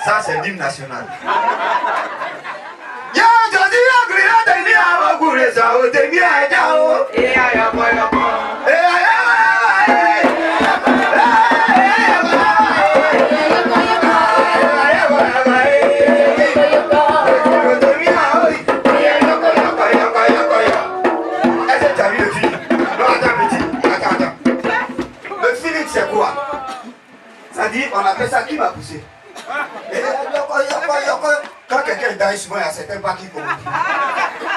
Ça, c'est l'hymne national. Ça dit, on appelle ça qui va pousser. Quand quelqu'un est dans souvent il y a certains pas qui communiquent.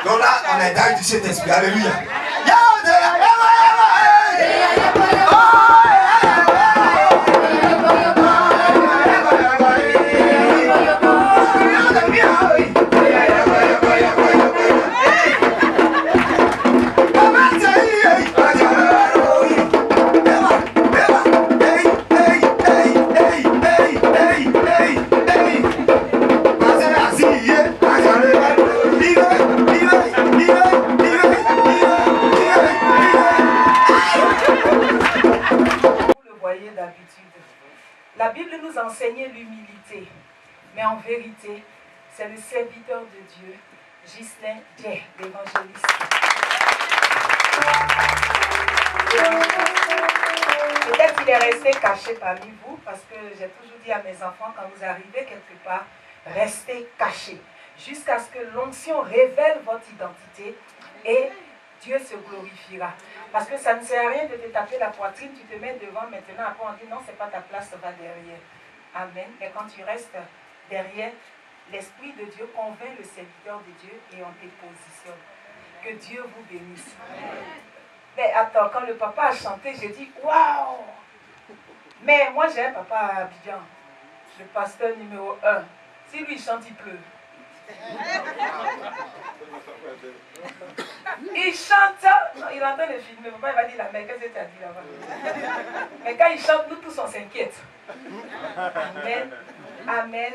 Donc là, on est dans du Saint-Esprit. Alléluia. La Bible nous enseignait l'humilité, mais en vérité, c'est le serviteur de Dieu, Ghislain Dier, l'évangéliste. Peut-être qu'il est resté caché parmi vous, parce que j'ai toujours dit à mes enfants, quand vous arrivez quelque part, restez cachés, jusqu'à ce que l'onction révèle votre identité et Dieu se glorifiera. Parce que ça ne sert à rien de te taper la poitrine, tu te mets devant maintenant, après on dit non, c'est pas ta place, ça va derrière. Amen. Mais quand tu restes derrière, l'Esprit de Dieu convainc le serviteur de Dieu et on te positionne. Que Dieu vous bénisse. Mais attends, quand le papa a chanté, j'ai dit waouh! Mais moi j'ai un papa à Abidjan, le pasteur numéro 1. Si lui il chante, il pleut. Il chante, non, il est en train de filmer, papa il va dire la mère, qu'est-ce que tu as dit là-bas? Mais quand il chante, nous tous on s'inquiète. Amen, amen.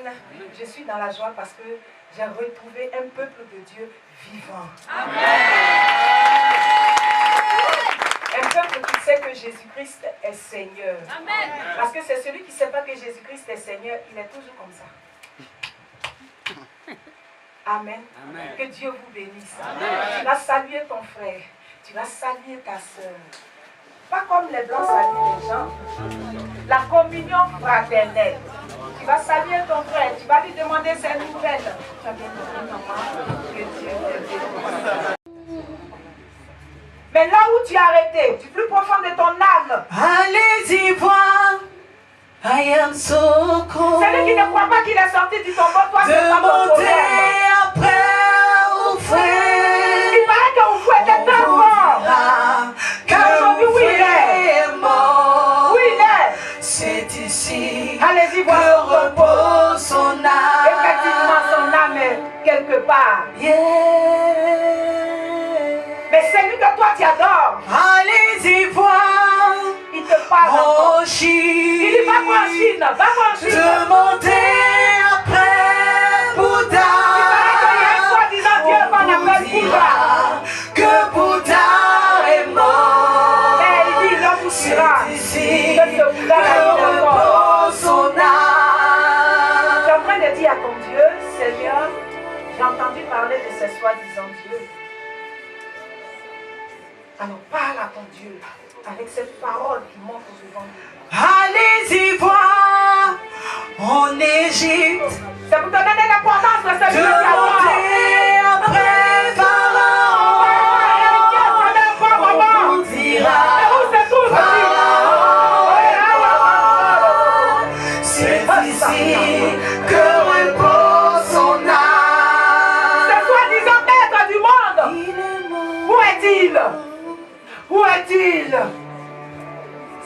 Je suis dans la joie parce que j'ai retrouvé un peuple de Dieu vivant. Amen. Un peuple qui sait que Jésus-Christ est Seigneur. Amen. Parce que c'est celui qui ne sait pas que Jésus-Christ est Seigneur, il est toujours comme ça. Amen. Amen. Que Dieu vous bénisse. Amen. Tu vas saluer ton frère. Tu vas saluer ta soeur. Pas comme les blancs saluent les gens. La communion fraternelle. Tu vas saluer ton frère. Tu vas lui demander ses nouvelles. Tu as bien compris, maman. Que Dieu te bénisse. Mais là où tu es arrêté, du plus profond de ton âme. Allez-y voir. I am so cold. Celui qui ne croit pas qu'il est sorti du tombeau, toi c'est pas ton problème. Il paraît que vous êtes très fort. Aujourd'hui, où il est? Où il est? C'est ici. Allez-y voir que repose son âme. Effectivement, son âme est quelque part. Yeah. Mais celui que toi tu adores, allez-y voir. Il te parle. En Chine. Il dit va voir en Chine. Va voir en Chine. Demandez après Bouddha. Que Bouddha est mort. Mais il dit l'homme dira ici que ce Bouddha est mort. Son âme. Tu es en train de dire à ton Dieu, Seigneur, j'ai entendu parler de ces soi-disant dieux. Alors parle à ton Dieu avec cette parole qui montre devant nous. Allez-y voir en Égypte. C'est pour te donner l'importance de ce Dieu qui a après Pharaon. On vous dira c'est ici que repose son âme. Ce soi-disant maître du monde, où est-il? Où est-il?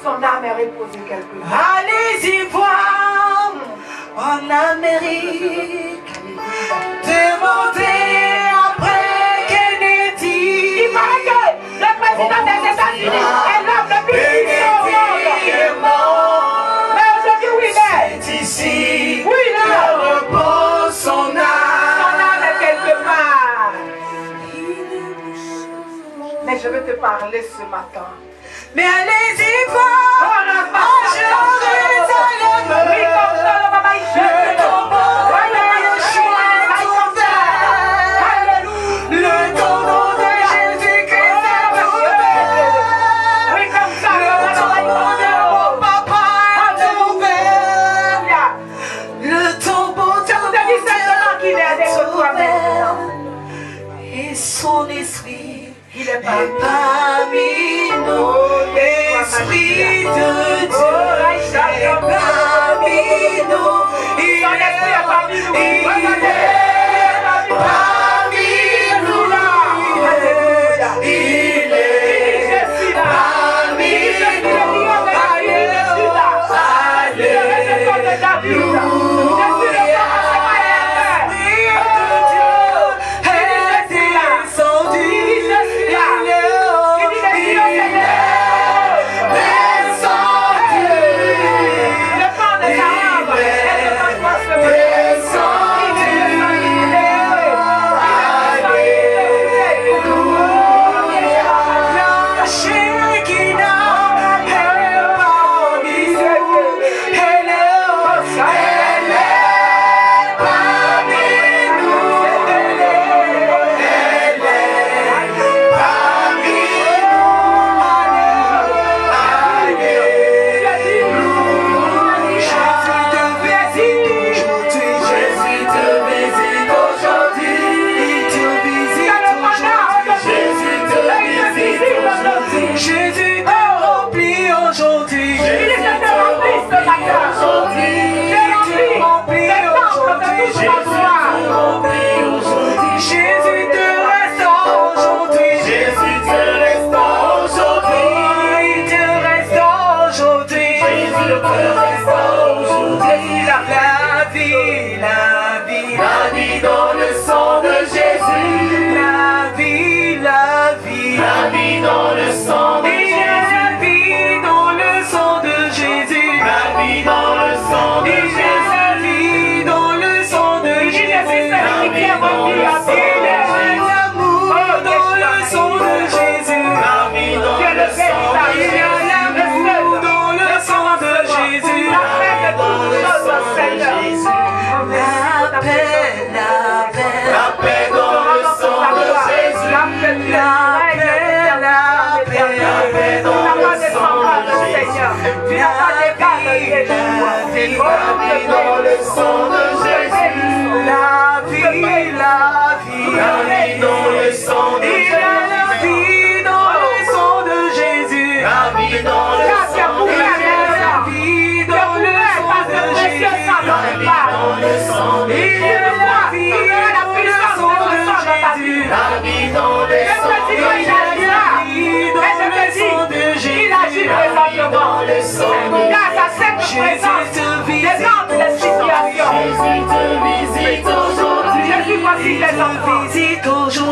Son âme est reposée quelque part. Allez-y voir en Amérique. Demandez après Kennedy. Il paraît que le président des États-Unis est l'homme le plus puissant au monde. Mais aujourd'hui, où il est? C'est ici où il est? Que repose son âme. Son âme est quelque part. Mais je veux te parler ce matin. Mais allez-y voir en Jérusalem. Oui, comme ça, le maman, il son esprit. Il est Parmi nous, l'Esprit de Dieu est parmi nous. Il est parmi nous. Il est parmi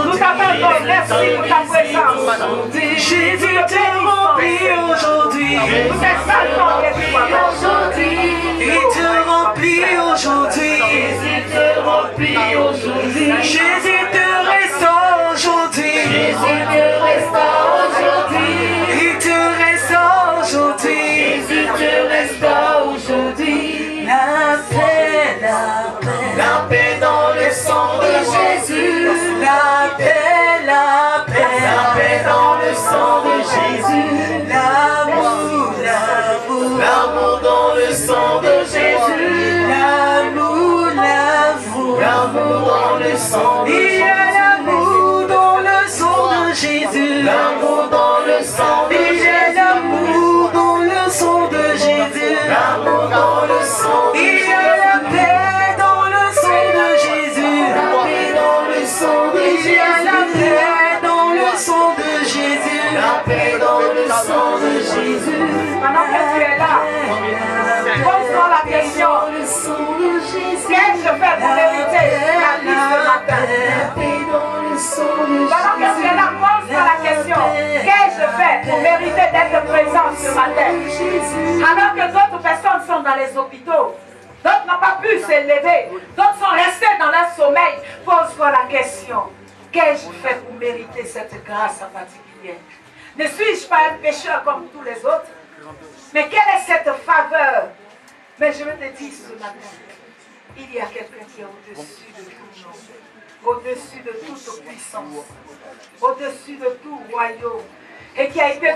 Nous t'attendons, merci pour ta présence. Jésus te remplit aujourd'hui. Nous t'exaltons, Il te remplit aujourd'hui. Jésus te remplit aujourd'hui. Jésus te restaure aujourd'hui. Jésus te restaure aujourd'hui. Il te restaure aujourd'hui. Jésus te restaure aujourd'hui. La paix, la paix. La paix dans le sang de Jésus. La paix, la paix. La paix dans le sang de Jésus. L'amour, l'amour. L'amour dans le sang de Jésus. L'amour, l'amour. L'amour dans le sang de Il y Jésus. a l'amour dans le sang de Jésus. L'amour dans le sang de Il y a Jésus. l'amour dans le sang de Jésus. L'amour dans le sang de Il y Jésus. a la paix dans le sang de Jésus. La paix dans le sang de Il y a la Jésus. paix dans le sang de Jésus. La paix dans le sang de Jésus. Pendant que tu es là, pose-toi la question. Qu'est-ce que je fais pour mériter la vie ce matin? Pendant que tu es là, pose-toi la question. Qu'est-ce que je fais pour mériter d'être présent ce matin? Alors que d'autres personnes sont dans les hôpitaux, d'autres n'ont pas pu s'élever, d'autres sont restés dans leur sommeil. Pose-toi la question. Qu'ai-je fait pour mériter cette grâce en particulier? Ne suis-je pas un pécheur comme tous les autres? Mais quelle est cette faveur? Mais je vais te dire ce matin, il y a quelqu'un qui est au-dessus de tout nom, au-dessus de toute puissance, au-dessus de tout royaume, et qui a été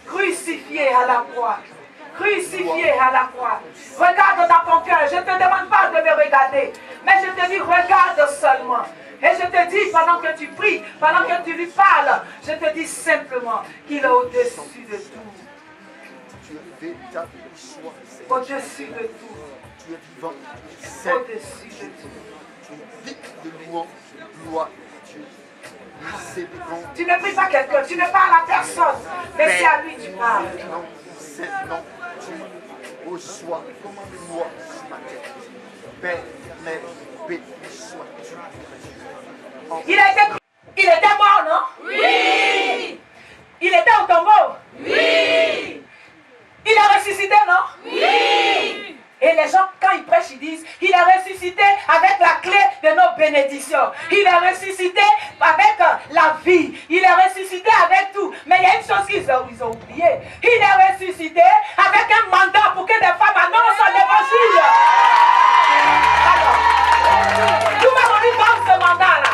crucifié à la croix. Crucifié à la croix. Regarde dans ton cœur. Je ne te demande pas de me regarder, mais je te dis regarde seulement. Et je te dis pendant pendant que tu pries, pendant que tu lui parles, je te dis simplement qu'il est au-dessus de tout. Tu es véritable, sois Au-dessus de tout. tu es vivant, saint, Au-dessus de tout. tu es digne de louange, gloire à Dieu. Nous célébrons Tu ne pries pas quelqu'un, tu ne parles à personne, mais c'est à lui que tu parles. non, saint nom, tu reçois gloire ce matin. Père, Mère, béni sois-tu. Il était mort, non? Oui. Il était au tombeau? Oui. Il a ressuscité, non? Oui. Et les gens, quand ils prêchent, ils disent, il a ressuscité avec la clé de nos bénédictions. Il a ressuscité avec la vie. Il a ressuscité avec tout. Mais il y a une chose qu'ils ont oublié. Il a ressuscité avec un mandat pour que des femmes annoncent l'évangile. Alors, nous m'avons dit dans ce mandat-là.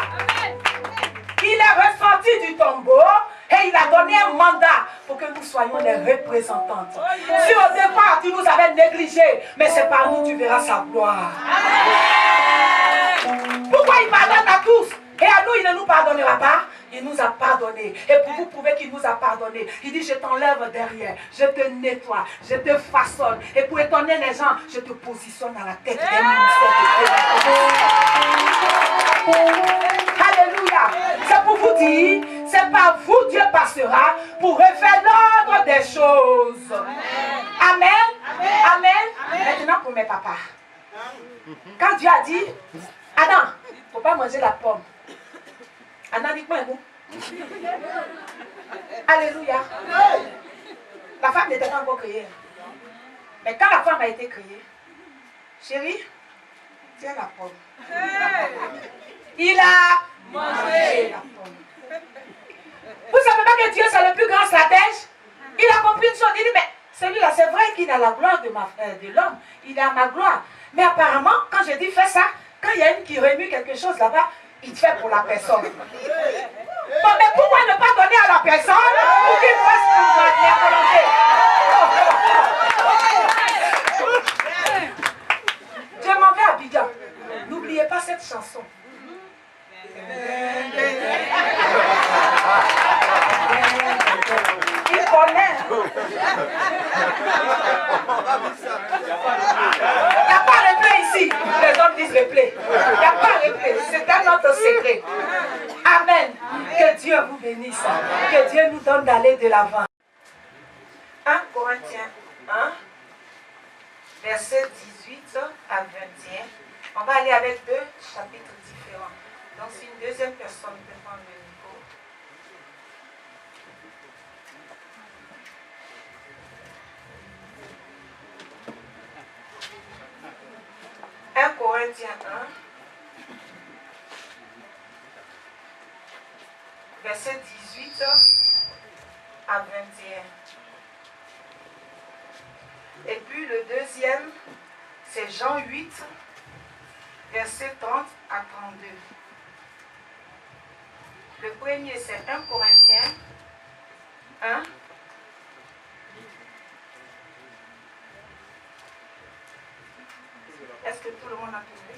Il est ressorti du tombeau et il a donné un mandat pour que nous soyons les représentantes. Si au départ tu nous avais négligés, mais c'est par nous tu verras sa gloire. Pourquoi il pardonne à tous et à nous il ne nous pardonnera pas? Il nous a pardonné. Et pour vous prouver qu'il nous a pardonné, il dit je t'enlève derrière, je te nettoie, je te façonne. Et pour étonner les gens, je te positionne à la tête des ministères. Alléluia. C'est pour vous dire, c'est par vous Dieu passera pour refaire l'ordre des choses. Amen. Amen. Maintenant pour mes papas. Quand Dieu a dit, Adam, il ne faut pas manger la pomme. Adam dit quoi vous? Alléluia. La femme n'était pas encore créée. Mais quand la femme a été créée, chérie, tiens la pomme. Il a mangé la pomme. Vous ne savez pas que Dieu c'est le plus grand stratège? Il a compris une chose. Il dit, mais celui-là, c'est vrai qu'il a la gloire de l'homme. Il a ma gloire. Mais apparemment, quand je dis fais ça, quand il y a une qui remue quelque chose là-bas, il fait pour la personne. Bon, mais pourquoi ne pas donner à la personne pour qu'il fasse la volonté? Je m'en vais à Abidjan. N'oubliez pas cette chanson. Il connaît. Il n'y a pas de replay ici. Les hommes disent replay. Il n'y a pas de replay. C'est un autre secret. Amen. Que Dieu vous bénisse. Que Dieu nous donne d'aller de l'avant. 1 Corinthiens 1, verset 18 à 21. On va aller avec deux chapitres différents. Donc, si une deuxième personne peut prendre le micro. « 1 Corinthiens 1, verset 18 à 21. Et puis le deuxième, c'est Jean 8, verset 30 à 32. Le premier, c'est 1 Corinthiens 1. Est-ce que tout le monde a trouvé?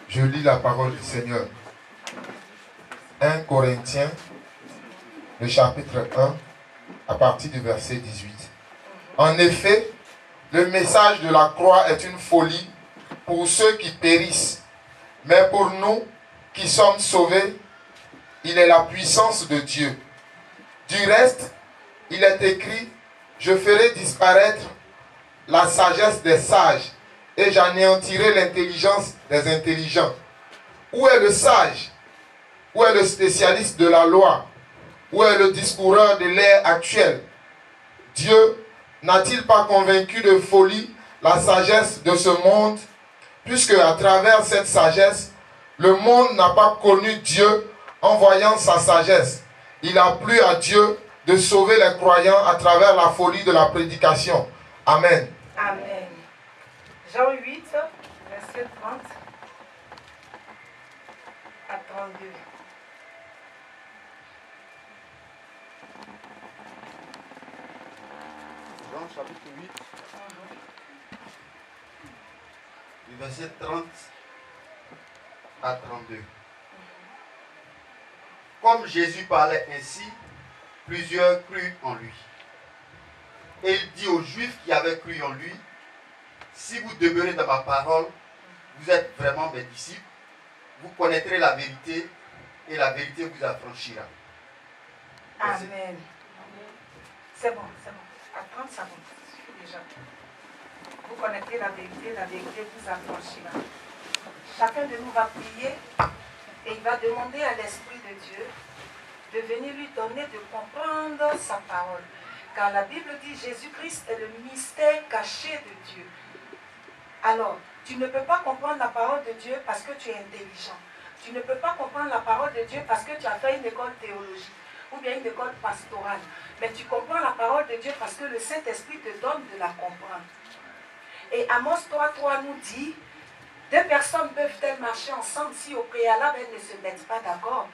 Je lis la parole du Seigneur. 1 Corinthiens, le chapitre 1, à partir du verset 18. En effet, le message de la croix est une folie pour ceux qui périssent, mais pour nous qui sommes sauvés, il est la puissance de Dieu. Du reste, il est écrit, je ferai disparaître la sagesse des sages et j'anéantirai l'intelligence des intelligents. Où est le sage? Où est le spécialiste de la loi? Où est le discoureur de l'ère actuelle? Dieu n'a-t-il pas convaincu de folie la sagesse de ce monde, puisque à travers cette sagesse, le monde n'a pas connu Dieu en voyant sa sagesse. Il a plu à Dieu de sauver les croyants à travers la folie de la prédication. Amen. Amen. Jean 8, verset 30 à 32. chapitre 8, du verset 30 à 32. Comme Jésus parlait ainsi, plusieurs crurent en lui. Et il dit aux Juifs qui avaient cru en lui, si vous demeurez dans ma parole, vous êtes vraiment mes disciples, vous connaîtrez la vérité et la vérité vous affranchira. Amen. C'est bon, c'est bon. À 30 secondes, déjà. Vous connaîtrez la vérité vous affranchira. Chacun de nous va prier et il va demander à l'Esprit de Dieu de venir lui donner de comprendre sa parole. Car la Bible dit Jésus-Christ est le mystère caché de Dieu. Alors, tu ne peux pas comprendre la parole de Dieu parce que tu es intelligent. Tu ne peux pas comprendre la parole de Dieu parce que tu as fait une école théologique ou bien une école pastorale. Mais tu comprends la parole de Dieu parce que le Saint-Esprit te donne de la comprendre. Et Amos 3.3 nous dit, deux personnes peuvent-elles marcher ensemble si au préalable elles ne se mettent pas d'accord?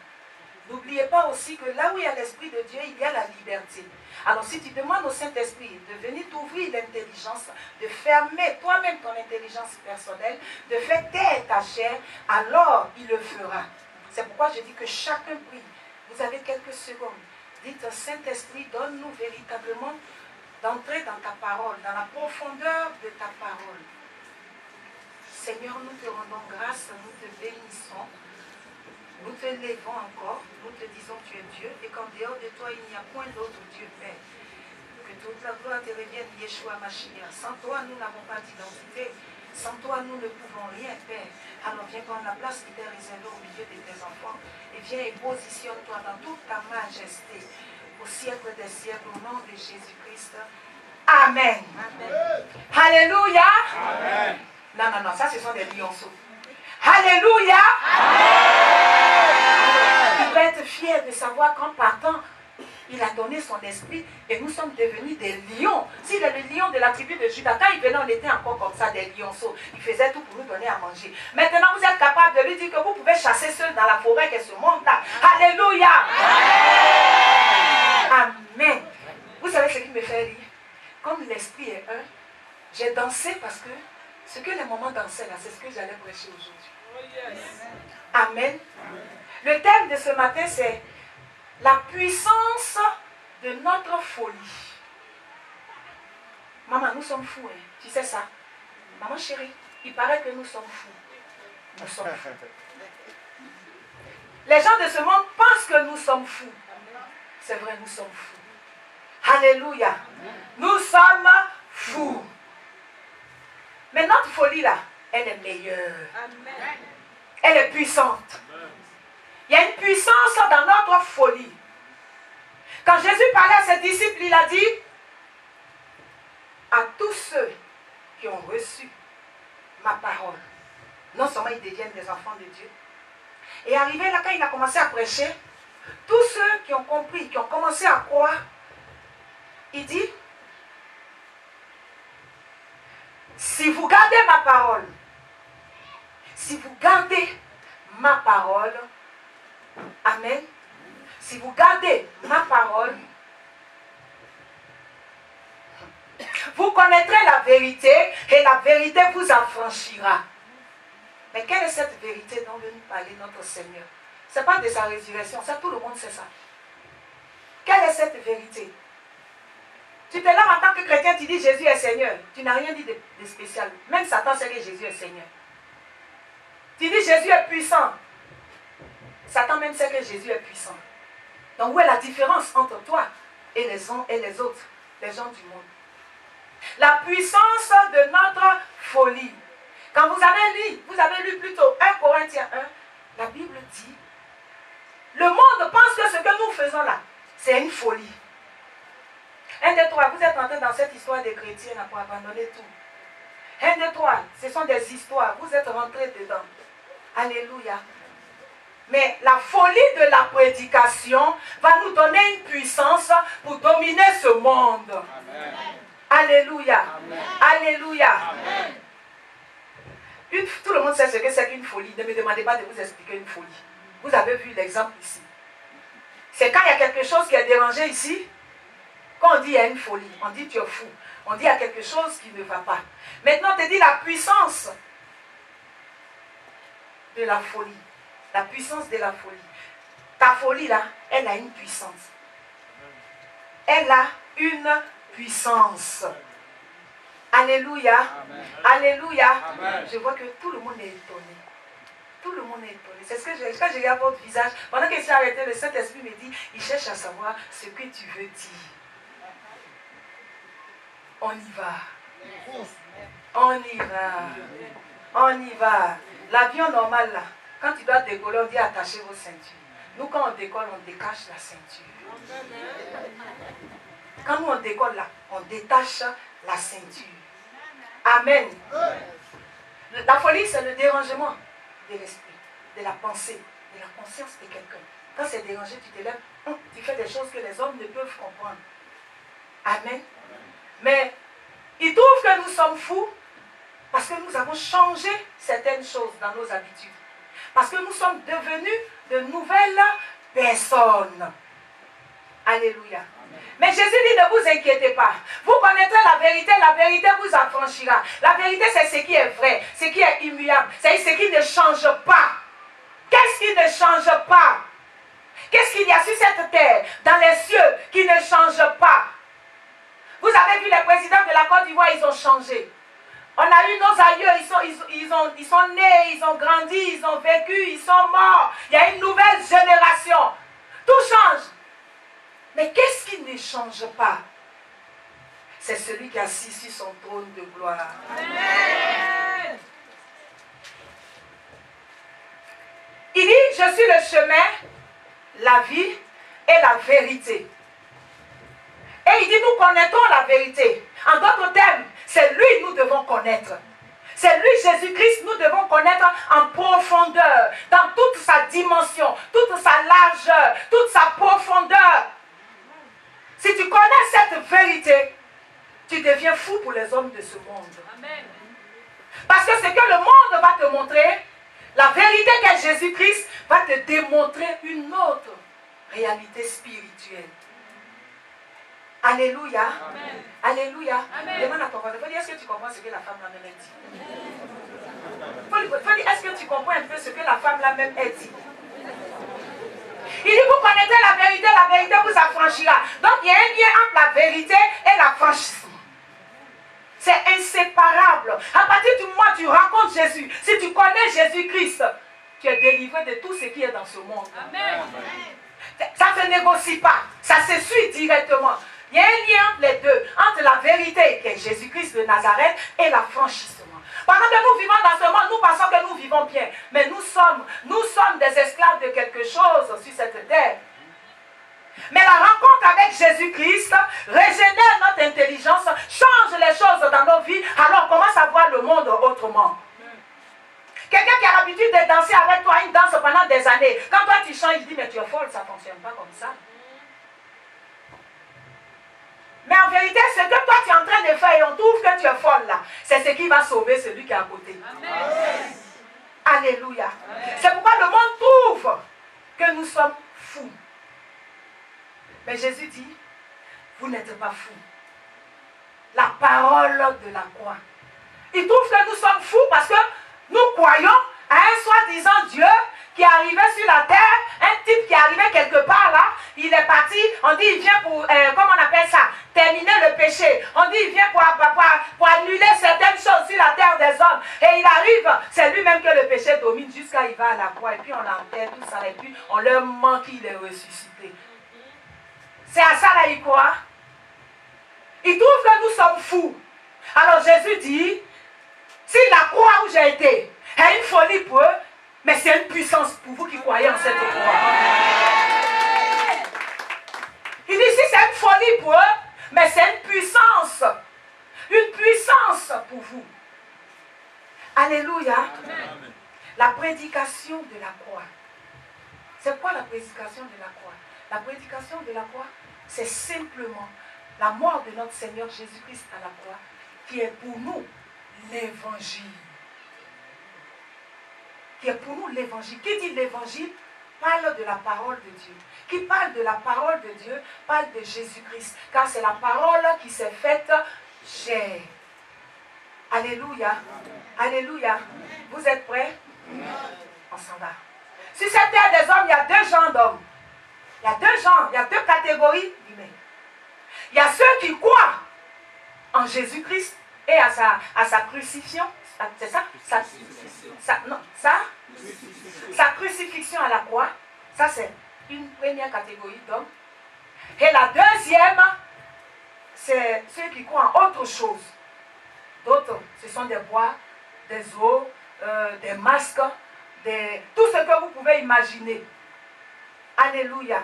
N'oubliez pas aussi que là où il y a l'Esprit de Dieu, il y a la liberté. Alors si tu demandes au Saint-Esprit de venir t'ouvrir l'intelligence, de fermer toi-même ton intelligence personnelle, de faire taire ta chair, alors il le fera. C'est pourquoi je dis que chacun prie. Vous avez quelques secondes. Dites, Saint-Esprit, donne-nous véritablement d'entrer dans ta parole, dans la profondeur de ta parole. Seigneur, nous te rendons grâce, nous te bénissons. Nous te levons encore, nous te disons tu es Dieu et qu'en dehors de toi il n'y a point d'autre Dieu Père. Que toute la gloire te revienne, Yeshua Mashiach. Sans toi nous n'avons pas d'identité, sans toi nous ne pouvons rien Père. Alors viens prendre la place qui t'est réservée au milieu de tes enfants et viens et positionne-toi dans toute ta majesté au siècle des siècles au nom de Jésus-Christ. Amen. Amen. Alléluia. Amen. Non, ça ce sont des lionceaux. Alléluia. Il doit être fier de savoir qu'en partant, il a donné son esprit et nous sommes devenus des lions. S'il est le lion de la tribu de Juda, quand il venait, on était encore comme ça, des lionceaux. Il faisait tout pour nous donner à manger. Maintenant, vous êtes capable de lui dire que vous pouvez chasser seul dans la forêt que ce monde-là. Alléluia. Amen. Vous savez ce qui me fait rire? Comme l'esprit est un, j'ai dansé parce que ce que les mamans dansaient là, c'est ce que j'allais prêcher aujourd'hui. Amen. Le thème de ce matin, c'est la puissance de notre folie. Maman, nous sommes fous, hein. Tu sais ça? Maman chérie, il paraît que nous sommes fous. Nous sommes fous. Les gens de ce monde pensent que nous sommes fous. C'est vrai, nous sommes fous. Alléluia. Nous sommes fous. Mais notre folie là, elle est meilleure. Elle est puissante. Il y a une puissance dans notre folie. Quand Jésus parlait à ses disciples, il a dit à tous ceux qui ont reçu ma parole, non seulement ils deviennent des enfants de Dieu. Et arrivé là, quand il a commencé à prêcher, tous ceux qui ont compris, qui ont commencé à croire, il dit, si vous gardez ma parole, si vous gardez ma parole, amen, si vous gardez ma parole, vous connaîtrez la vérité et la vérité vous affranchira. Mais quelle est cette vérité dont veut nous parler notre Seigneur? Ce n'est pas de sa résurrection, ça tout le monde sait ça. Quelle est cette vérité? Tu te lèves en tant que chrétien, tu dis Jésus est Seigneur. Tu n'as rien dit de spécial. Même Satan sait que Jésus est Seigneur. Tu dis Jésus est puissant. Satan même sait que Jésus est puissant. Donc où est la différence entre toi et les uns et les autres, les gens du monde? La puissance de notre folie. Quand vous avez lu plutôt 1 Corinthiens 1, la Bible dit, le monde pense que ce que nous faisons là, c'est une folie. 1, 2, 3, vous êtes entrés dans cette histoire des chrétiens là, pour abandonner tout. 1, 2, 3, ce sont des histoires, vous êtes rentrés dedans. Alléluia. Mais la folie de la prédication va nous donner une puissance pour dominer ce monde. Amen. Alléluia. Amen. Alléluia. Amen. Tout le monde sait ce que c'est qu'une folie. Ne me demandez pas de vous expliquer une folie. Vous avez vu l'exemple ici. C'est quand il y a quelque chose qui est dérangé ici, quand on dit il y a une folie, on dit tu es fou. On dit il y a quelque chose qui ne va pas. Maintenant, on te dit la puissance de la folie. La puissance de la folie. Ta folie là, elle a une puissance. Elle a une puissance. Alléluia. Amen. Alléluia. Amen. Je vois que tout le monde est étonné. Tout le monde est étonné. C'est ce que quand je regarde votre visage, pendant que je suis arrêté, le Saint-Esprit me dit, il cherche à savoir ce que tu veux dire. On y va. On y va. On y va. L'avion normal là, quand tu dois décoller, on dit attachez vos ceintures. Nous, quand on décolle, on décache la ceinture. Quand nous on décolle là, on détache la ceinture. Amen. La folie, c'est le dérangement de l'esprit, de la pensée, de la conscience de quelqu'un. Quand c'est dérangé, tu te lèves, tu fais des choses que les hommes ne peuvent comprendre. Amen. Mais il trouve que nous sommes fous parce que nous avons changé certaines choses dans nos habitudes. Parce que nous sommes devenus de nouvelles personnes. Alléluia. Amen. Mais Jésus dit, ne vous inquiétez pas. Vous connaîtrez la vérité vous affranchira. La vérité, c'est ce qui est vrai, ce qui est immuable, c'est ce qui ne change pas. Qu'est-ce qui ne change pas? Qu'est-ce qu'il y a sur cette terre, dans les cieux, qui ne change pas? Vous avez vu les présidents de la Côte d'Ivoire, ils ont changé. On a eu nos aïeux, ils sont nés, ils ont grandi, ils ont vécu, ils sont morts. Il y a une nouvelle génération. Tout change. Mais qu'est-ce qui ne change pas? C'est celui qui est assis sur son trône de gloire. Amen. Il dit, je suis le chemin, la vie et la vérité. Et il dit, nous connaissons la vérité. En d'autres termes, c'est lui que nous devons connaître. C'est lui, Jésus-Christ, nous devons connaître en profondeur, dans toute sa dimension, toute sa largeur, toute sa profondeur. Si tu connais cette vérité, tu deviens fou pour les hommes de ce monde. Amen. Parce que ce que le monde va te montrer, la vérité qu'est Jésus-Christ, va te démontrer une autre réalité spirituelle. Alléluia. Amen. Alléluia. Amen. Demande à ton voisin, est-ce que tu comprends ce que la femme là-même a dit? Est-ce que tu comprends un peu ce que la femme là-même a dit? Il dit, vous connaîtrez la vérité vous affranchira. Donc il y a un lien entre la vérité et l'affranchissement. C'est inséparable. À partir du moment où tu rencontres Jésus, si tu connais Jésus-Christ, tu es délivré de tout ce qui est dans ce monde. Amen. Ça ne se négocie pas, ça se suit directement. Il y a un lien entre les deux, entre la vérité qui est Jésus-Christ de Nazareth et l'affranchissement. Pendant que nous vivons dans ce monde, nous pensons que nous vivons bien. Mais nous sommes des esclaves de quelque chose sur cette terre. Mais la rencontre avec Jésus-Christ régénère notre intelligence, change les choses dans nos vies, alors on commence à voir le monde autrement. Quelqu'un qui a l'habitude de danser avec toi une danse pendant des années, quand toi tu chantes, il dit, mais tu es folle, ça ne fonctionne pas comme ça. Mais en vérité, ce que toi tu es en train de faire et on trouve que tu es folle là, c'est ce qui va sauver celui qui est à côté. Amen. Alléluia. Amen. C'est pourquoi le monde trouve que nous sommes fous. Mais Jésus dit, vous n'êtes pas fous. La parole de la croix. Il trouve que nous sommes fous parce que nous croyons à un soi-disant Dieu qui arrivait sur la terre, un type qui arrivait quelque part là, il est parti, on dit il vient pour, comment on appelle ça, terminer le péché. On dit il vient pour annuler certaines choses sur la terre des hommes. Et il arrive, c'est lui-même que le péché domine jusqu'à il va à la croix. Et puis on enterre tout ça, et puis on leur ment qu'il est ressuscité. C'est à ça là il croit. Il trouve que nous sommes fous. Alors Jésus dit, si la croix où j'ai été est une folie pour eux, mais c'est une puissance pour vous qui croyez en cette croix. Il dit, si c'est une folie pour eux, mais c'est une puissance pour vous. Alléluia. Amen. La prédication de la croix. C'est quoi la prédication de la croix? La prédication de la croix, c'est simplement la mort de notre Seigneur Jésus-Christ à la croix, qui est pour nous l'évangile. Qui est pour nous l'évangile. Qui dit l'évangile parle de la parole de Dieu. Qui parle de la parole de Dieu parle de Jésus-Christ. Car c'est la parole qui s'est faite chair. Alléluia. Alléluia. Vous êtes prêts? On s'en va. Sur cette terre des hommes, il y a deux genres d'hommes. Il y a deux genres, il y a deux catégories d'humains. Il y a ceux qui croient en Jésus-Christ et à sa crucifixion. C'est ça? Sa crucifixion à la croix. Ça, c'est une première catégorie d'hommes. Et la deuxième, c'est ceux qui croient en autre chose. D'autres, ce sont des bois, des os, des masques, tout ce que vous pouvez imaginer. Alléluia.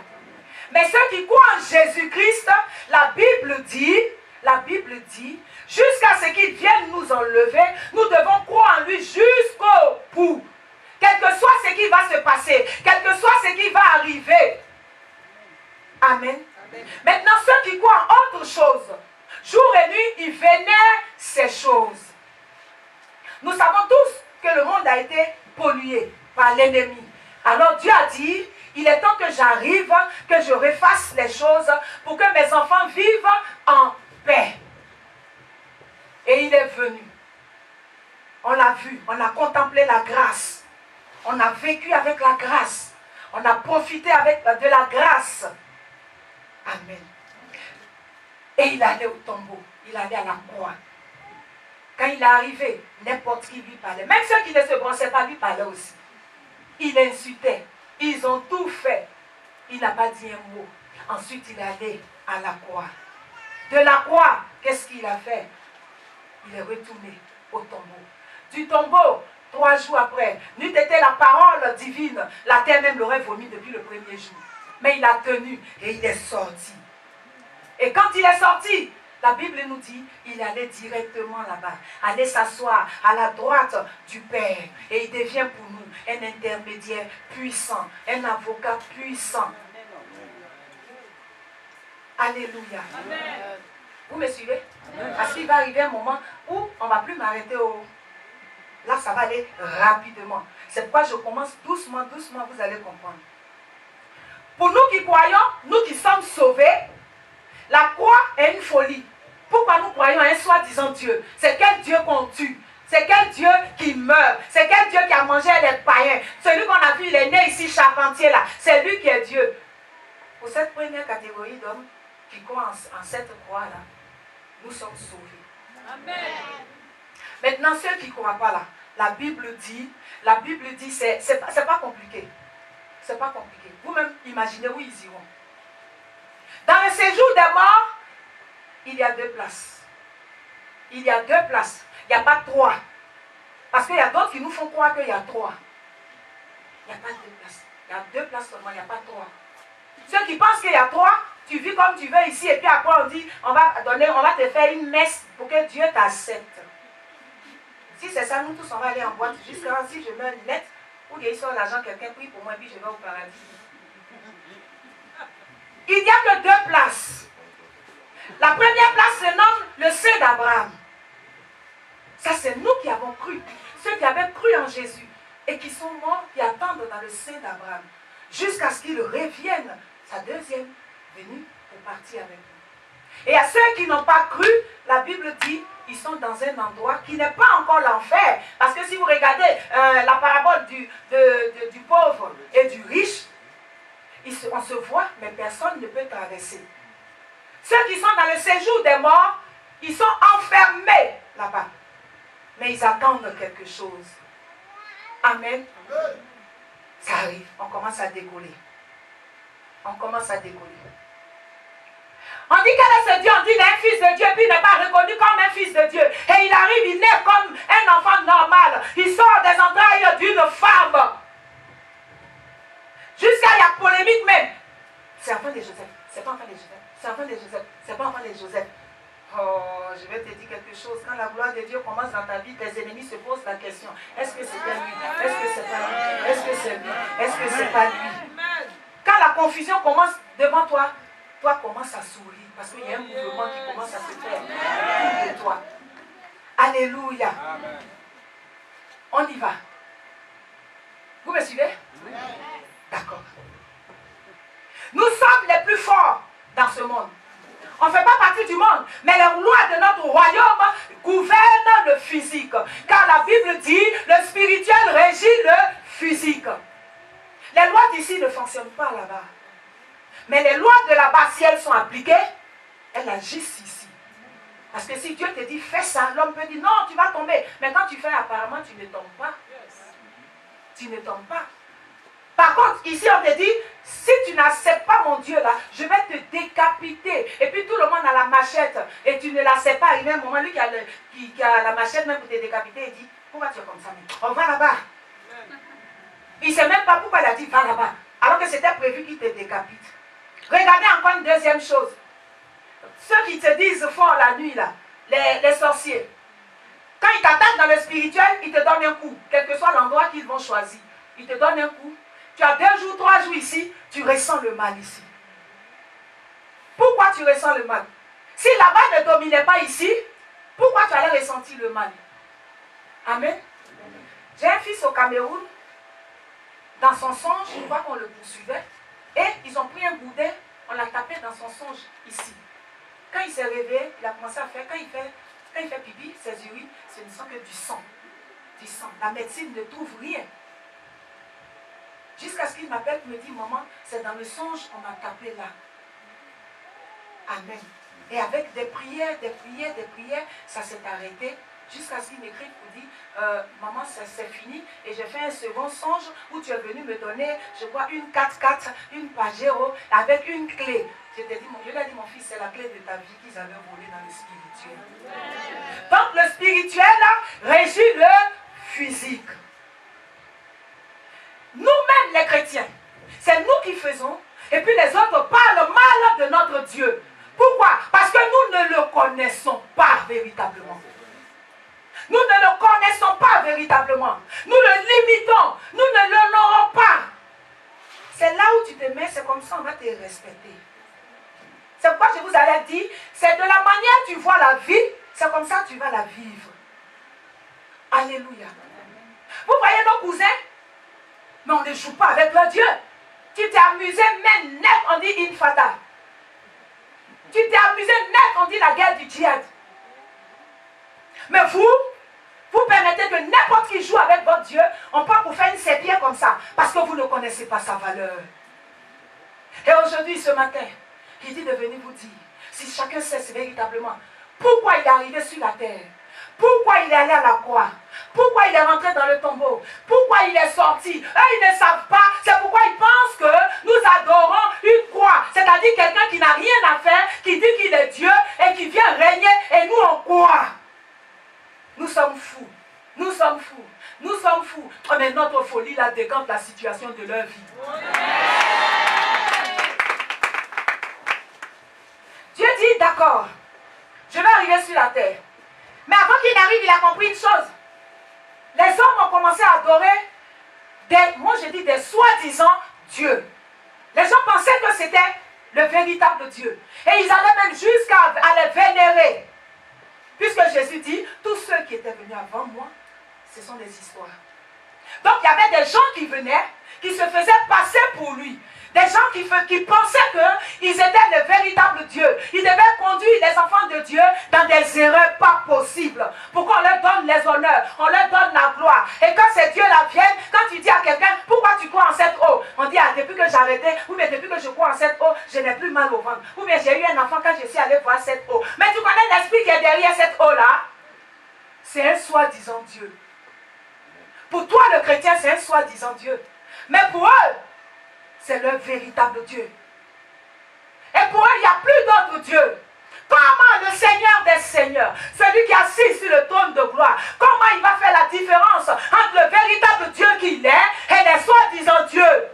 Mais ceux qui croient en Jésus-Christ, la Bible dit, jusqu'à ce qu'il vienne nous enlever, nous devons croire en lui jusqu'au bout. Quel que soit ce qui va se passer, quel que soit ce qui va arriver. Amen. Amen. Maintenant, ceux qui croient en autre chose, jour et nuit, ils vénèrent ces choses. Nous savons tous que le monde a été pollué par l'ennemi. Alors Dieu a dit, il est temps que j'arrive, que je refasse les choses pour que mes enfants vivent en paix. Et il est venu. On l'a vu, on a contemplé la grâce. On a vécu avec la grâce. On a profité de la grâce. Amen. Et il allait au tombeau. Il allait à la croix. Quand il est arrivé, n'importe qui lui parlait. Même ceux qui ne se brossaient pas lui parlaient aussi. Il insultait. Ils ont tout fait. Il n'a pas dit un mot. Ensuite, il est allé à la croix. De la croix, qu'est-ce qu'il a fait? Il est retourné au tombeau. Du tombeau, 3 jours après, n'eût été la parole divine, la terre même l'aurait vomi depuis le premier jour. Mais il a tenu et il est sorti. Et quand il est sorti, la Bible nous dit, il allait directement là-bas, aller s'asseoir à la droite du Père. Et il devient pour nous un intermédiaire puissant, un avocat puissant. Alléluia. Amen. Vous me suivez? Amen. Parce qu'il va arriver un moment où on ne va plus m'arrêter au... Là, ça va aller rapidement. C'est pourquoi je commence doucement, doucement, vous allez comprendre. Pour nous qui croyons, nous qui sommes sauvés, la croix est une folie. Pourquoi nous croyons à un soi-disant Dieu? C'est quel Dieu qu'on tue? C'est quel Dieu qui meurt? C'est quel Dieu qui a mangé les païens? Celui qu'on a vu, il est né ici, charpentier là. C'est lui qui est Dieu. Pour cette première catégorie d'hommes qui croient en cette croix-là, nous sommes sauvés. Amen. Maintenant, ceux qui ne croient pas là, la Bible dit, c'est pas compliqué. C'est pas compliqué. Vous-même, imaginez où ils iront. Dans le séjour des morts, il y a 2 places. Il y a 2 places. Il n'y a pas 3. Parce qu'il y a d'autres qui nous font croire qu'il y a 3. Il n'y a pas 2 places. Il y a 2 places seulement, il n'y a pas 3. Ceux qui pensent qu'il y a 3, tu vis comme tu veux ici, et puis après on dit, on va te faire une messe pour que Dieu t'accepte. Si c'est ça, nous tous on va aller en boîte. Jusqu'à si je mets une lettre, ou qu'il sort l'argent, quelqu'un prie pour moi, puis je vais au paradis. Il n'y a que 2 places. La première place se nomme le sein d'Abraham. Ça, c'est nous qui avons cru. Ceux qui avaient cru en Jésus et qui sont morts, qui attendent dans le sein d'Abraham. Jusqu'à ce qu'il revienne, sa deuxième venue, pour partir avec nous. Et à ceux qui n'ont pas cru, la Bible dit, ils sont dans un endroit qui n'est pas encore l'enfer. Parce que si vous regardez la parabole du pauvre et du riche, on se voit, mais personne ne peut traverser. Ceux qui sont dans le séjour des morts, ils sont enfermés là-bas. Mais ils attendent quelque chose. Amen. Ça arrive, on commence à décoller. On commence à décoller. On dit quel est ce Dieu? On dit qu'il est un fils de Dieu, puis il n'est pas reconnu comme un fils de Dieu. Et il arrive, il naît comme un enfant normal. Il sort des entrailles d'une femme. Jusqu'à la polémique même. C'est enfant de Joseph. C'est pas enfant de Joseph. C'est enfant de Joseph. C'est pas enfant de Joseph. Oh, je vais te dire quelque chose. Quand la gloire de Dieu commence dans ta vie, tes ennemis se posent la question. Est-ce que c'était lui? Est-ce que c'est pas lui? Est-ce que c'est lui? Est-ce que c'est pas lui? Quand la confusion commence devant toi, toi commence à sourire. Parce qu'il y a un mouvement qui commence à se faire autour de toi. Alléluia. On y va. Vous me suivez? D'accord. Nous sommes les plus forts dans ce monde. On ne fait pas partie du monde. Mais les lois de notre royaume gouvernent le physique. Car la Bible dit, le spirituel régit le physique. Les lois d'ici ne fonctionnent pas là-bas. Mais les lois de là-bas, si elles sont appliquées, elles agissent ici. Parce que si Dieu te dit, fais ça, l'homme peut dire, non, tu vas tomber. Mais quand tu fais, apparemment, tu ne tombes pas. Tu ne tombes pas. Par contre, ici, on te dit, si tu n'acceptes pas mon Dieu là, je vais te décapiter. Et puis tout le monde a la machette. Et tu ne l'acceptes pas. Il y a un moment, lui qui a la machette même pour te décapiter, il dit, pourquoi tu es comme ça? On va là-bas. Il ne sait même pas pourquoi il a dit, va là-bas. Alors que c'était prévu qu'il te décapite. Regardez encore une deuxième chose. Ceux qui te disent fort la nuit là, les sorciers. Quand ils t'attaquent dans le spirituel, ils te donnent un coup. Quel que soit l'endroit qu'ils vont choisir. Ils te donnent un coup. Tu as 2 jours, 3 jours ici, tu ressens le mal ici. Pourquoi tu ressens le mal? Si là-bas ne dominait pas ici, pourquoi tu allais ressentir le mal? Amen. J'ai un fils au Cameroun. Dans son songe, je crois qu'on le poursuivait. Et ils ont pris un boudin, on l'a tapé dans son songe ici. Quand il s'est réveillé, il a commencé à faire, quand il fait pipi, ses urines, ce ne sont que du sang. Du sang. La médecine ne trouve rien. Jusqu'à ce qu'il m'appelle et me dit, maman, c'est dans le songe, on m'a tapé là. Amen. Et avec des prières, ça s'est arrêté. Jusqu'à ce qu'il m'écrive pour dire, maman, c'est fini. Et j'ai fait un second songe où tu es venu me donner, je vois, une 4x4, une Pajero, avec une clé. Je lui ai dit, mon fils, c'est la clé de ta vie qu'ils avaient volée dans le spirituel. Donc le spirituel là, régit le physique. Nous-mêmes les chrétiens, c'est nous qui faisons, et puis les autres parlent mal de notre Dieu. Pourquoi? Parce que nous ne le connaissons pas véritablement. Nous ne le connaissons pas véritablement. Nous le limitons. Nous ne l'honorons pas. C'est là où tu te mets, c'est comme ça on va te respecter. C'est pourquoi je vous avais dit, c'est de la manière tu vois la vie, c'est comme ça tu vas la vivre. Alléluia. Vous voyez nos cousins? Mais on ne joue pas avec leur Dieu. Tu t'es amusé, mais net, on dit infata. Tu t'es amusé, net, on dit la guerre du djihad. Mais vous permettez que n'importe qui joue avec votre Dieu, on peut vous faire une sépière comme ça, parce que vous ne connaissez pas sa valeur. Et aujourd'hui, ce matin, il dit de venir vous dire, si chacun sait véritablement pourquoi il est arrivé sur la terre, pourquoi il est allé à la croix, pourquoi il est rentré dans le tombeau, pourquoi il est sorti. Eux, ils ne savent pas, c'est pourquoi ils pensent que nous adorons une croix, c'est-à-dire quelqu'un qui n'a rien à faire, qui dit qu'il est Dieu et qui vient régner, et nous on croit. Nous sommes fous. Nous sommes fous. Nous sommes fous. Oh, mais notre folie là décante la situation de leur vie. Dieu dit, d'accord, je vais arriver sur la terre. Mais avant qu'il arrive, il a compris une chose. Les hommes ont commencé à adorer des soi-disant dieux. Les gens pensaient que c'était le véritable Dieu. Et ils allaient même jusqu'à les vénérer. Puisque Jésus dit, tous ceux qui étaient venus avant moi, ce sont des histoires. Donc il y avait des gens qui venaient, qui se faisaient passer pour lui. Des gens qui pensaient qu'ils étaient le véritable Dieu. Ils devaient conduire les enfants de Dieu dans des erreurs pas possibles. Pour qu'on leur donne les honneurs, on leur donne la gloire. Et quand ces dieux-là viennent, quand tu dis à quelqu'un, pourquoi tu crois en cette eau? On dit, ah, depuis que j'ai arrêté, ou bien depuis que je crois en cette eau, je n'ai plus mal au ventre. Ou bien j'ai eu un enfant quand je suis allé voir cette eau. Mais tu connais l'esprit qui est derrière cette eau-là? C'est un soi-disant Dieu. Pour toi, le chrétien, c'est un soi-disant Dieu. Mais pour eux, c'est leur véritable Dieu. Et pour eux, il n'y a plus d'autre Dieu. Comment le Seigneur des Seigneurs, celui qui est assis sur le trône de gloire, comment il va faire la différence entre le véritable Dieu qu'il est et les soi-disant dieux?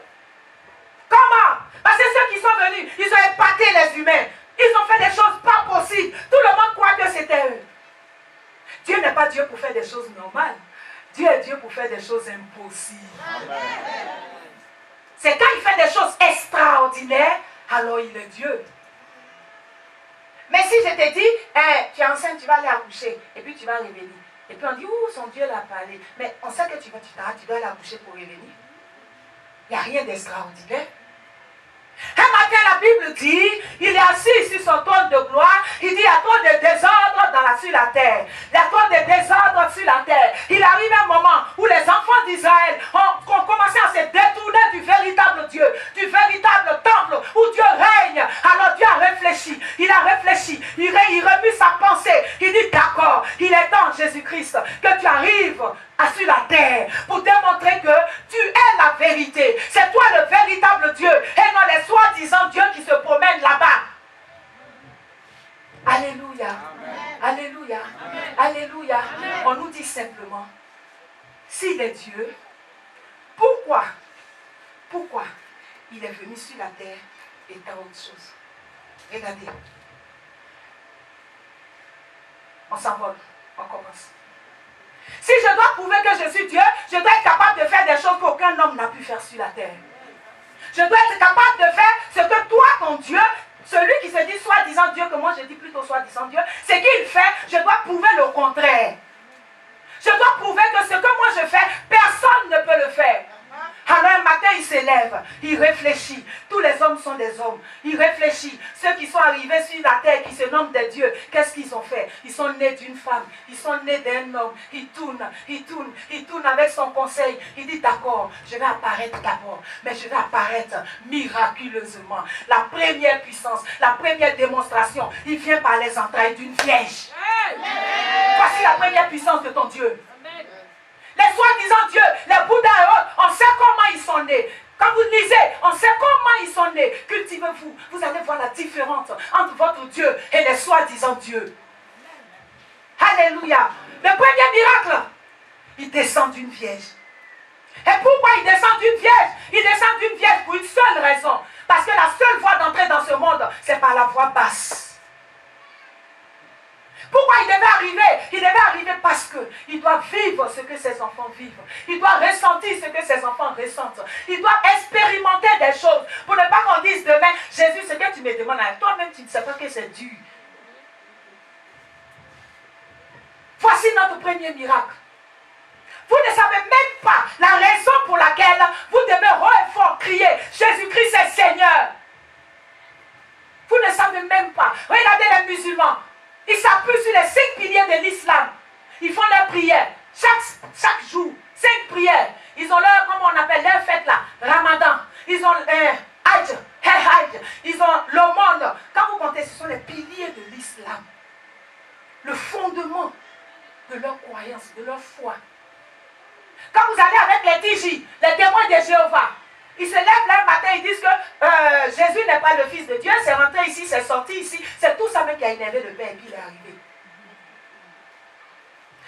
Comment? Parce que ceux qui sont venus, ils ont épaté les humains. Ils ont fait des choses pas possibles. Tout le monde croit que c'était eux. Dieu n'est pas Dieu pour faire des choses normales. Dieu est Dieu pour faire des choses impossibles. Amen. C'est quand il fait des choses extraordinaires, alors il est Dieu. Mais si je te dis, tu es enceinte, tu vas aller accoucher, et puis tu vas revenir. Et puis on dit, son Dieu l'a parlé. Mais on sait que tu dois aller accoucher pour revenir. Il n'y a rien d'extraordinaire. Un matin, la Bible Bible dit, il est assis sur son trône de gloire. Il dit, il y a trop de désordre sur la terre. Il y a trop de désordre sur la terre. Il arrive un moment où les enfants d'Israël ont commencé à se détourner du véritable Dieu, du véritable temple où Dieu règne. Alors Dieu a réfléchi. Il a réfléchi. Il remue sa pensée. Il dit, d'accord, il est temps, Jésus-Christ, que tu arrives sur la terre pour démontrer que tu es la vérité. C'est toi le véritable Dieu et non les soi-disant dieux qui se promènent là-bas. Alléluia. Amen. Alléluia. Amen. Alléluia. Amen. On nous dit simplement, s'il est Dieu, pourquoi il est venu sur la terre et tant autre chose? Regardez. On s'envole. On commence. Si je dois prouver que je suis Dieu, je dois être capable de faire des choses qu'aucun homme n'a pu faire sur la terre. Je dois être capable de faire ce que toi, ton Dieu, celui qui se dit soi-disant Dieu, que moi je dis plutôt soi-disant Dieu, ce qu'il fait, je dois prouver le contraire. Je dois prouver que ce que moi je fais, personne ne peut le faire. Alors un matin, il s'élève, il réfléchit. Tous les hommes sont des hommes. Il réfléchit. Ceux qui sont arrivés sur la terre, qui se nomment des dieux, qu'est-ce qu'ils ont fait? Ils sont nés d'une femme, ils sont nés d'un homme. Il tourne avec son conseil. Il dit, d'accord, je vais apparaître d'abord, mais je vais apparaître miraculeusement. La première puissance, la première démonstration, il vient par les entrailles d'une vierge. Voici la première puissance de ton Dieu. Les soi-disant dieux, les Bouddhas et autres, on sait comment ils sont nés. Quand vous lisez, on sait comment ils sont nés. Cultivez-vous. Vous allez voir la différence entre votre Dieu et les soi-disant dieux. Alléluia. Le premier miracle, il descend d'une vierge. Et pourquoi il descend d'une vierge? Il descend d'une vierge pour une seule raison. Parce que la seule voie d'entrer dans ce monde, c'est par la voie basse. Pourquoi il devait arriver? Il devait arriver parce qu'il doit vivre ce que ses enfants vivent. Il doit ressentir ce que ses enfants ressentent. Il doit expérimenter des choses. Pour ne pas qu'on dise demain, Jésus, ce que tu me demandes, toi-même tu ne sais pas que c'est dur. Voici notre premier miracle. Vous ne savez même pas la raison pour laquelle vous devez haut et fort crier, Jésus-Christ est Seigneur. Vous ne savez même pas. Regardez les musulmans. Ils s'appuient sur les 5 piliers de l'islam. Ils font leurs prières. Chaque jour, 5 prières. Ils ont leur, comment on appelle leur fête là, Ramadan. Ils ont Hajj. Ils ont l'aumône. Quand vous comptez, ce sont les piliers de l'islam. Le fondement de leur croyance, de leur foi. Quand vous allez avec les TJ, les témoins de Jéhovah, ils se lèvent là un matin, ils disent que Jésus n'est pas le Fils de Dieu, c'est rentré ici, c'est sorti ici. C'est tout ça même qui a énervé le Père et puis il est arrivé.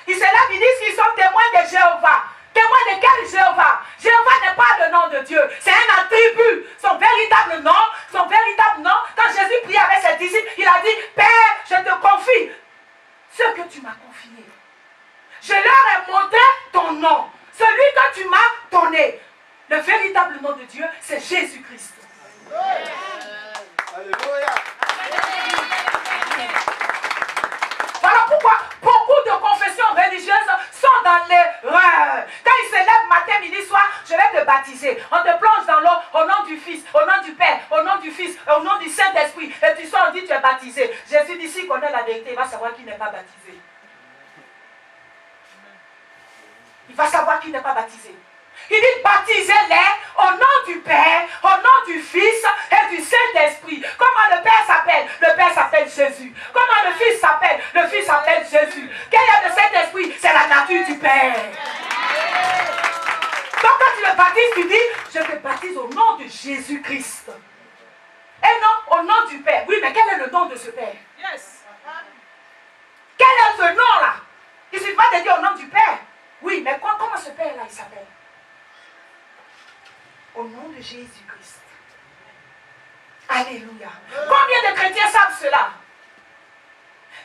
Ils se lèvent, ils disent qu'ils sont témoins de Jéhovah. Témoins de quel Jéhovah? Jéhovah n'est pas le nom de Dieu, c'est un attribut. Son véritable nom, quand Jésus priait avec ses disciples, il a dit, Père, je te confie ce que tu m'as confié. Je leur ai montré ton nom, celui que tu m'as donné. Le véritable nom de Dieu, c'est Jésus-Christ. Alléluia. Voilà pourquoi beaucoup de confessions religieuses sont dans l'erreur. Quand ils se lèvent matin, midi, soir, je vais te baptiser. On te plonge dans l'eau au nom du Fils, au nom du Père, au nom du Fils, au nom du Saint-Esprit. Et tu sors, on dit tu es baptisé. Jésus dit, s'il connaît la vérité, il va savoir qu'il n'est pas baptisé. Il va savoir qu'il n'est pas baptisé. Il dit, baptisez-les au nom du Père, au nom du Fils et du Saint-Esprit. Comment le Père s'appelle? Le Père s'appelle Jésus. Comment le Fils s'appelle? Le Fils s'appelle Jésus. Quel est le Saint-Esprit? C'est la nature du Père. Donc quand tu le baptises, tu dis, je te baptise au nom de Jésus-Christ. Et non au nom du Père. Oui, mais quel est le nom de ce Père? Yes. Quel est ce nom-là? Il ne suffit pas de dire au nom du Père. Oui, mais comment ce Père-là, il s'appelle? Au nom de Jésus-Christ. Alléluia. Combien de chrétiens savent cela?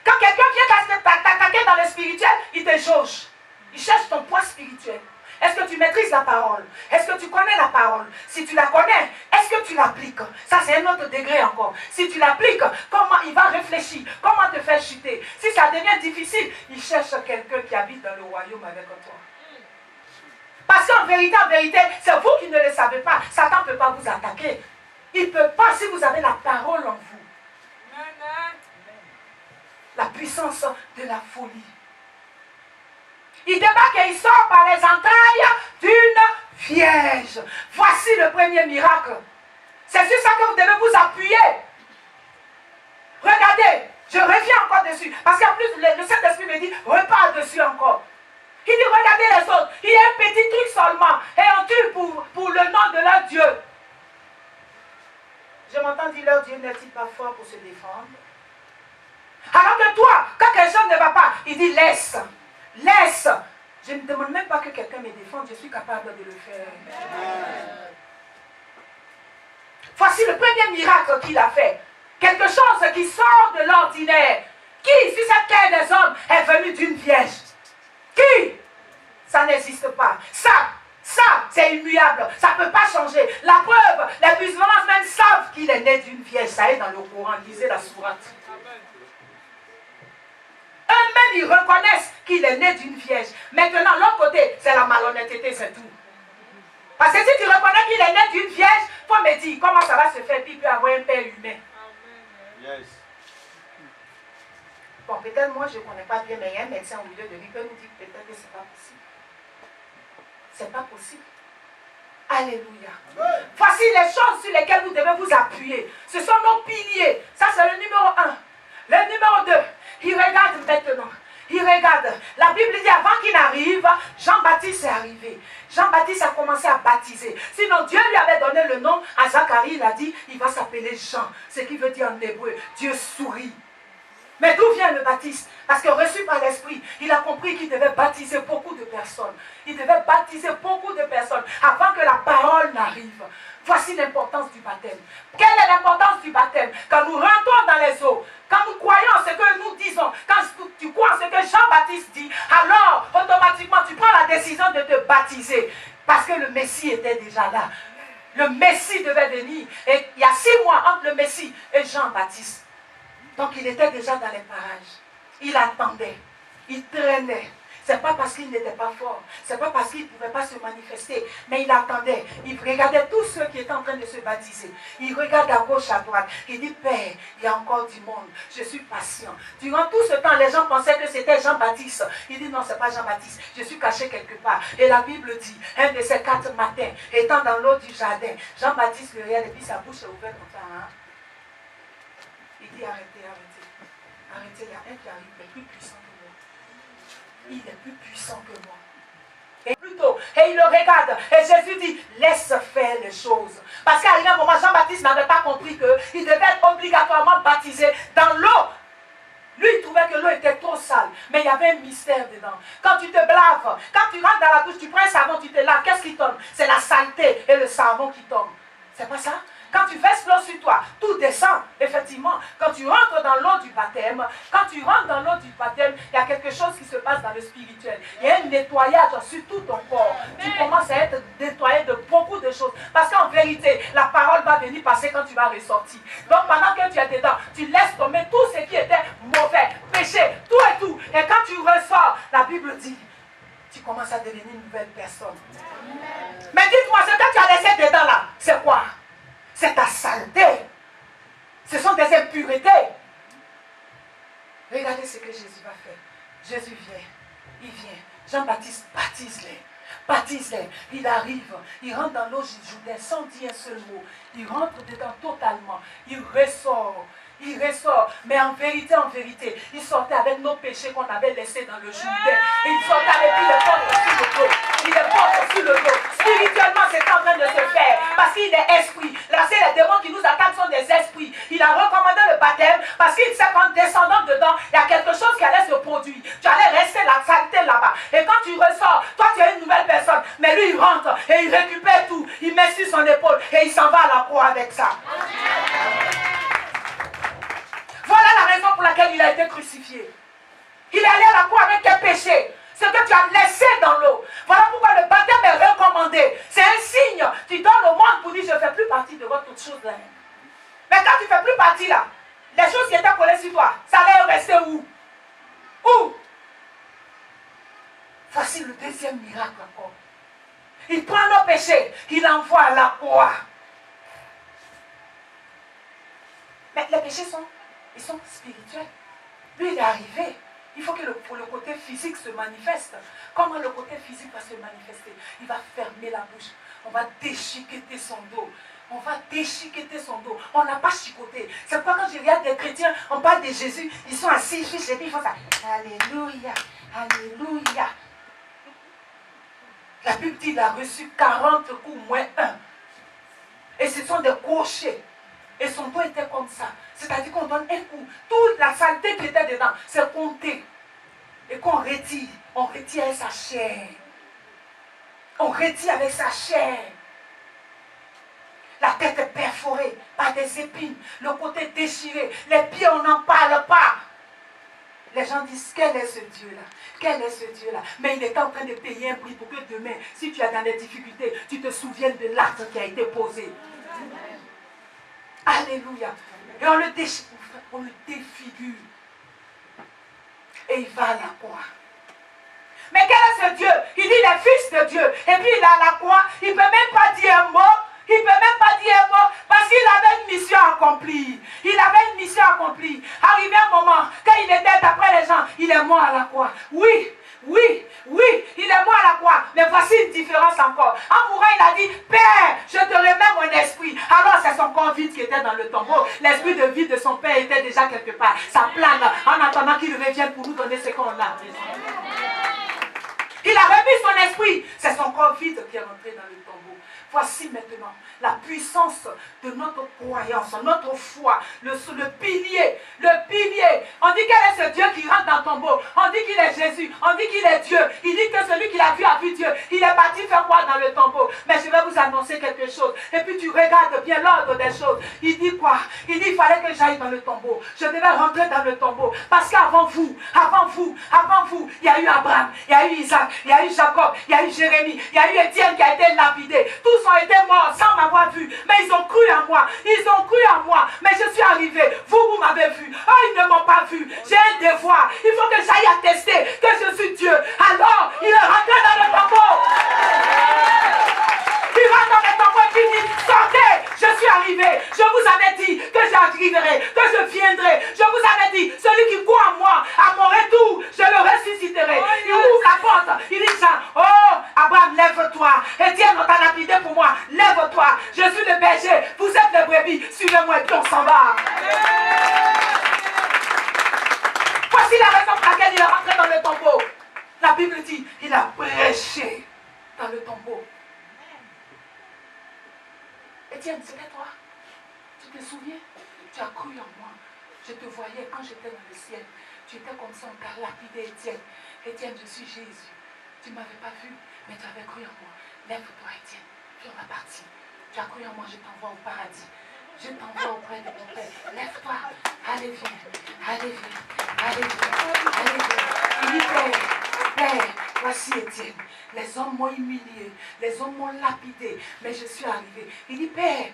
Quand quelqu'un vient t'attaquer dans le spirituel, il te jauge. Il cherche ton poids spirituel. Est-ce que tu maîtrises la parole? Est-ce que tu connais la parole? Si tu la connais, est-ce que tu l'appliques? Ça, c'est un autre degré encore. Si tu l'appliques, comment il va réfléchir? Comment te faire chuter? Si ça devient difficile, il cherche quelqu'un qui habite dans le royaume avec toi. Parce qu'en vérité, c'est vous qui ne le savez pas. Satan ne peut pas vous attaquer. Il ne peut pas, si vous avez la parole puissance de la folie. Il débarque et il sort par les entrailles d'une vierge. Voici le premier miracle. C'est sur ça que vous devez vous appuyer. Regardez, je reviens encore dessus. Parce qu'en plus, le Saint-Esprit me dit, reparle dessus encore. Il dit, regardez les autres. Il y a un petit truc seulement. Et on tue pour le nom de leur Dieu. Je m'entends dire, leur Dieu n'est-il pas fort pour se défendre? Alors que toi, quand quelque chose ne va pas, il dit, laisse. Laisse. Je ne demande même pas que quelqu'un me défende. Je suis capable de le faire. Voici le premier miracle qu'il a fait. Quelque chose qui sort de l'ordinaire. Qui, sur cette terre des hommes, est venu d'une vierge? Qui? Ça n'existe pas. Ça, c'est immuable. Ça ne peut pas changer. La preuve, les musulmans même savent qu'il est né d'une vierge. Ça est dans le Coran. Lisez la sourate. Eux-mêmes, ils reconnaissent qu'il est né d'une vierge. Maintenant, l'autre côté, c'est la malhonnêteté, c'est tout. Parce que si tu reconnais qu'il est né d'une vierge, il faut me dire comment ça va se faire, puis il peut avoir un père humain. Yes. Bon, peut-être moi, je ne connais pas bien, mais il y a un médecin au milieu de lui qui peut nous dire peut-être que ce n'est pas possible. Ce n'est pas possible. Alléluia. Voici les choses sur lesquelles vous devez vous appuyer. Ce sont nos piliers. Ça, c'est le numéro 1. Le numéro 2, il regarde maintenant. Il regarde. La Bible dit avant qu'il n'arrive, Jean-Baptiste est arrivé. Jean-Baptiste a commencé à baptiser. Sinon, Dieu lui avait donné le nom à Zacharie. Il a dit, il va s'appeler Jean. Ce qui veut dire en hébreu, Dieu sourit. Mais d'où vient le baptême? Parce que reçu par l'Esprit, il a compris qu'il devait baptiser beaucoup de personnes. Il devait baptiser beaucoup de personnes avant que la parole n'arrive. Voici l'importance du baptême. Quelle est l'importance du baptême? Quand nous rentrons dans les eaux, quand nous croyons en ce que nous disons, quand tu crois en ce que Jean-Baptiste dit, alors automatiquement tu prends la décision de te baptiser. Parce que le Messie était déjà là. Le Messie devait venir. Et il y a 6 mois entre le Messie et Jean-Baptiste. Donc il était déjà dans les parages. Il attendait. Il traînait. Ce n'est pas parce qu'il n'était pas fort. Ce n'est pas parce qu'il ne pouvait pas se manifester. Mais il attendait. Il regardait tous ceux qui étaient en train de se baptiser. Il regarde à gauche, à droite. Il dit, Père, il y a encore du monde. Je suis patient. Durant tout ce temps, les gens pensaient que c'était Jean-Baptiste. Il dit, non, ce n'est pas Jean-Baptiste. Je suis caché quelque part. Et la Bible dit, un de ces 4 matins, étant dans l'eau du jardin, Jean-Baptiste le regarde et puis sa bouche est ouverte comme ça. Hein? Il dit, arrêtez, arrêtez. Arrêtez, il y a un qui arrive, mais plus puissant que moi. Il est plus puissant que moi. Et plutôt, et il le regarde. Et Jésus dit, laisse faire les choses. Parce qu'à un moment, Jean-Baptiste n'avait pas compris qu'il devait être obligatoirement baptisé dans l'eau. Lui, il trouvait que l'eau était trop sale. Mais il y avait un mystère dedans. Quand tu te blaves, quand tu rentres dans la douche, tu prends un savon, tu te laves. Qu'est-ce qui tombe? C'est la saleté et le savon qui tombe. C'est pas ça? Quand tu verses l'eau sur toi, tout descend, effectivement. Quand tu rentres dans l'eau du baptême, il y a quelque chose qui se passe dans le spirituel. Il y a un nettoyage sur tout ton corps. Tu commences à être nettoyé de beaucoup de choses. Parce qu'en vérité, la parole va venir passer quand tu vas ressortir. Donc pendant que tu es dedans, tu laisses tomber tout ce qui était mauvais, péché, tout et tout. Et quand tu ressors, la Bible dit, tu commences à devenir une nouvelle personne. Mais dites-moi, ce que tu as laissé dedans là, c'est quoi? C'est ta saleté. Ce sont des impuretés. Regardez ce que Jésus va faire. Jésus vient. Il vient. Jean-Baptiste baptise-les. Baptise-les. Il arrive. Il rentre dans l'eau du Jourdain sans dire un seul mot. Il rentre dedans totalement. Il ressort. Il ressort. Mais en vérité, il sortait avec nos péchés qu'on avait laissés dans le Jourdain. Il sortait avec lui les portes sur le dos. Il les porte sur le dos. Spirituellement, c'est en train de se faire. Parce qu'il est esprit. Là, c'est les démons qui nous attaquent sont des esprits. Il a recommandé le baptême parce qu'il sait qu'en descendant dedans, il y a quelque chose qui allait se produire. Tu allais rester la saleté là-bas. Et quand tu ressors, toi, tu es une nouvelle personne. Mais lui, il rentre et il récupère tout. Il met sur son épaule et il s'en va à la croix avec ça. Voilà la raison pour laquelle il a été crucifié. Il est allé à la croix avec tes péchés. Ce que tu as laissé dans l'eau. Voilà pourquoi le baptême est recommandé. C'est un signe. Tu donnes au monde pour dire je ne fais plus partie de votre chose là. Mais quand tu ne fais plus partie là, les choses qui étaient collées sur toi, ça allait rester où? Où? Voici le deuxième miracle encore. Il prend nos péchés, il envoie à la croix. Mais les péchés sont spirituels. Lui, il est arrivé. Il faut que le côté physique se manifeste. Comment le côté physique va se manifester? Il va fermer la bouche. On va déchiqueter son dos. On va déchiqueter son dos. On n'a pas chicoté. C'est pourquoi quand je regarde des chrétiens, on parle de Jésus, ils sont assis juste et puis ils font ça. Alléluia, alléluia. La Bible dit qu'il a reçu 40 coups moins 1. Et ce sont des crochets. Et son dos était comme ça. C'est-à-dire qu'on donne un coup. Toute la saleté qui était dedans, c'est compté. Et qu'on retire. On retire avec sa chair. On retire avec sa chair. La tête est perforée par des épines. Le côté déchiré. Les pieds, on n'en parle pas. Les gens disent, quel est ce Dieu-là? Quel est ce Dieu-là? Mais il est en train de payer un prix pour que demain, si tu es dans des difficultés, tu te souviennes de l'acte qui a été posé. Alléluia. Et on le défigure. Et il va à la croix. Mais quel est ce Dieu? Il dit, il est fils de Dieu. Et puis il est à la croix. Il ne peut même pas dire un mot. Il ne peut même pas dire un mot parce qu'il avait une mission accomplie. Il avait une mission accomplie. Arrivé un moment, quand il était d'après les gens, il est mort à la croix. Oui, oui, oui, il est mort à la croix. Mais voici une différence encore. En mourant, il a dit, Père, je te remets mon esprit. Alors c'est son corps vide qui était dans le tombeau. L'esprit de vie de son Père était déjà quelque part. Ça plane en attendant qu'il revienne pour nous donner ce qu'on a. Il a remis son esprit. C'est son corps vide qui est rentré dans le tombeau. Voici maintenant la puissance de notre croyance, notre foi, le pilier, le pilier. On dit quel est ce Dieu qui rentre dans ton tombeau. On dit qu'il est Jésus, on dit qu'il est Dieu. Il dit que celui qui l'a vu a vu Dieu. Il est parti faire quoi dans le tombeau? Mais je vais vous annoncer quelque chose. Et puis tu regardes bien l'ordre des choses. Il dit quoi? Il dit il fallait que j'aille dans le tombeau. Je devais rentrer dans le tombeau. Parce qu'avant vous, il y a eu Abraham, il y a eu Isaac, il y a eu Jacob, il y a eu Jérémie, il y a eu Étienne qui a été lapidé. Tous ont été morts sans m'avoir vu. Mais ils ont cru en moi. Ils ont cru en moi. Mais je suis arrivé. Vous m'avez vu. Oh, ils ne m'ont pas vu. J'ai un devoir. Il faut que j'aille attester que je suis Dieu. Alors, il est rentré dans le tombeau. Il rentre dans le tombeau et puis il dit, sortez, je suis arrivé. Je vous avais dit que j'arriverai, que je viendrai. Je vous avais dit, celui qui croit en moi, à mon retour, je le ressusciterai. Il ouvre la porte. Il dit ça. Oh, Abraham, lève-toi. Étienne, on t'a lapidé pour moi. Lève-toi. Je suis le berger. Vous êtes les brebis. Suivez-moi et puis on s'en va. Voici la raison pour laquelle il est rentré dans le tombeau. La Bible dit, il a prêché dans le tombeau. Étienne, c'était toi. Tu te souviens? Tu as cru en moi. Je te voyais quand j'étais dans le ciel. Tu étais comme ça, on t'a lapidé, Étienne. Étienne, je suis Jésus. Tu ne m'avais pas vu, mais tu avais cru en moi. Lève-toi, Étienne. Puis on va partir. Tu as cru en moi, je t'envoie au paradis. Je t'envoie auprès de mon Père. Lève-toi. Allez, viens. Allez, viens. Allez, viens. Allez, viens. Il dit, Père, voici Étienne. Les hommes m'ont humilié. Les hommes m'ont lapidé. Mais je suis arrivé. Il dit, Père,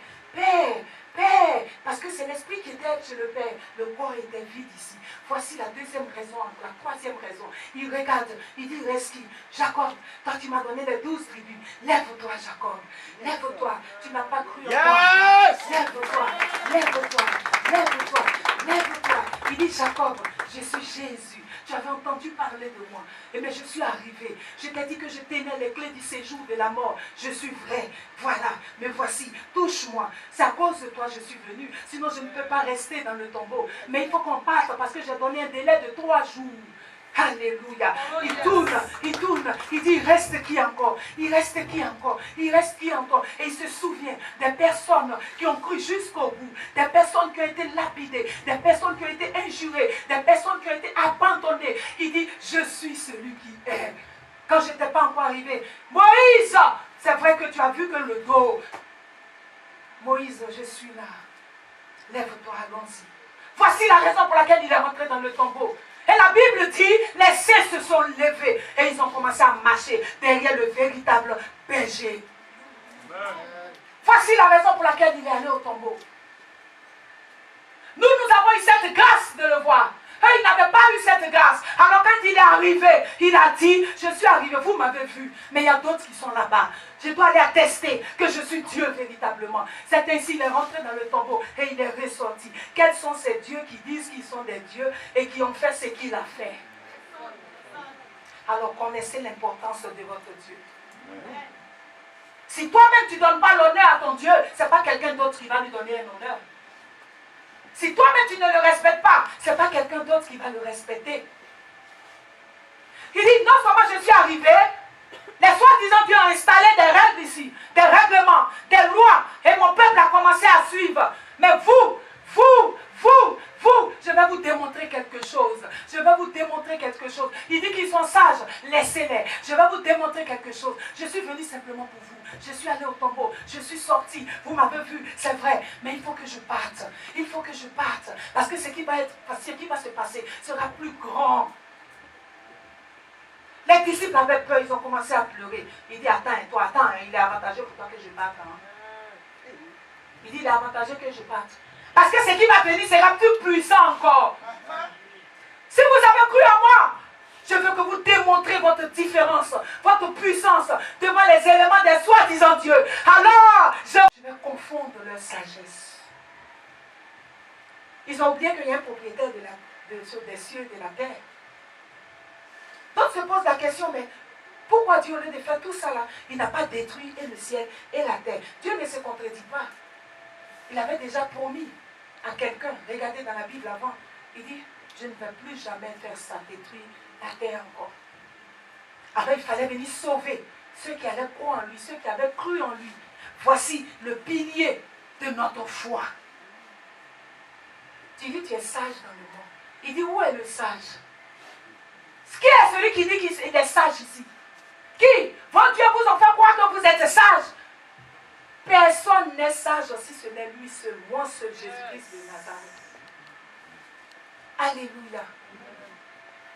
parce que c'est l'esprit qui était chez le Père. Le corps était vide ici. Voici la deuxième raison, la troisième raison. Il regarde, il dit, reste qui? Jacob, toi tu m'as donné les 12 tribus. Lève-toi, Jacob. Lève-toi. Tu n'as pas cru en moi. Lève-toi, lève-toi, lève-toi, lève-toi. Il dit, Jacob, je suis Jésus. Tu avais entendu parler de moi. Mais je suis arrivé. Je t'ai dit que je tenais les clés du séjour de la mort. Je suis vrai. Voilà. Mais voici, touche-moi. C'est à cause de toi que je suis venu. Sinon, je ne peux pas rester dans le tombeau. Mais il faut qu'on parte parce que j'ai donné un délai de 3 jours. Alléluia. Il tourne, il dit, il reste qui encore? Il reste qui encore? Il reste qui encore? Et il se souvient des personnes qui ont cru jusqu'au bout, des personnes qui ont été lapidées, des personnes qui ont été injurées, des personnes qui ont été abandonnées. Il dit, je suis celui qui est. Quand je n'étais pas encore arrivé, Moïse, c'est vrai que tu as vu que le dos. Moïse, je suis là. Lève-toi, allons-y. Voici la raison pour laquelle il est rentré dans le tombeau. Et la Bible dit, les saints se sont levés et ils ont commencé à marcher derrière le véritable berger. Voici la raison pour laquelle il est allé au tombeau. Nous avons eu cette grâce de le voir. Et il n'avait pas eu cette grâce. Alors quand il est arrivé, il a dit, je suis arrivé, vous m'avez vu, mais il y a d'autres qui sont là-bas. Je dois aller attester que je suis Dieu véritablement. C'est ainsi, il est rentré dans le tombeau et il est ressorti. Quels sont ces dieux qui disent qu'ils sont des dieux et qui ont fait ce qu'il a fait? Alors connaissez l'importance de votre Dieu. Si toi-même tu ne donnes pas l'honneur à ton Dieu, ce n'est pas quelqu'un d'autre qui va lui donner un honneur. Si toi-même tu ne le respectes pas, ce n'est pas quelqu'un d'autre qui va le respecter. Il dit, non seulement je suis arrivé, les soi-disant Dieu ont installé des règles ici, des règlements, des lois, et mon peuple a commencé à suivre. Mais vous, je vais vous démontrer quelque chose. Je vais vous démontrer quelque chose. Il dit qu'ils sont sages, laissez-les. Je vais vous démontrer quelque chose. Je suis venu simplement pour vous. Je suis allé au tombeau, je suis sorti. Vous m'avez vu, c'est vrai. Mais il faut que je parte. Il faut que je parte. Parce que ce qui va se passer sera plus grand. Les disciples avaient peur, ils ont commencé à pleurer. Il dit, attends, il est avantageux pour toi que je parte. Hein? Il dit, il est avantageux que je parte. Parce que ce qui va venir sera plus puissant encore. Si vous avez cru en moi, je veux que vous démontrez votre différence, votre puissance devant les éléments des soi-disant dieux. Alors, je vais confondre leur sagesse. Ils ont oublié qu'il y a un propriétaire des cieux et de la terre. D'autres se posent la question, mais pourquoi Dieu, au lieu de faire tout ça là, il n'a pas détruit et le ciel et la terre? Dieu ne se contredit pas. Il avait déjà promis à quelqu'un, regardez dans la Bible avant, il dit, je ne vais plus jamais faire ça, détruire la terre encore. Alors il fallait venir sauver ceux qui allaient croire en lui, ceux qui avaient cru en lui. Voici le pilier de notre foi. Tu dis, tu es sage dans le monde. Il dit, où est le sage? Qui est celui qui dit qu'il est sage ici? Qui? Votre Dieu vous en fait croire que vous êtes sage? Personne n'est sage si ce n'est lui seul, moi seul, Jésus-Christ de Nazareth. Alléluia.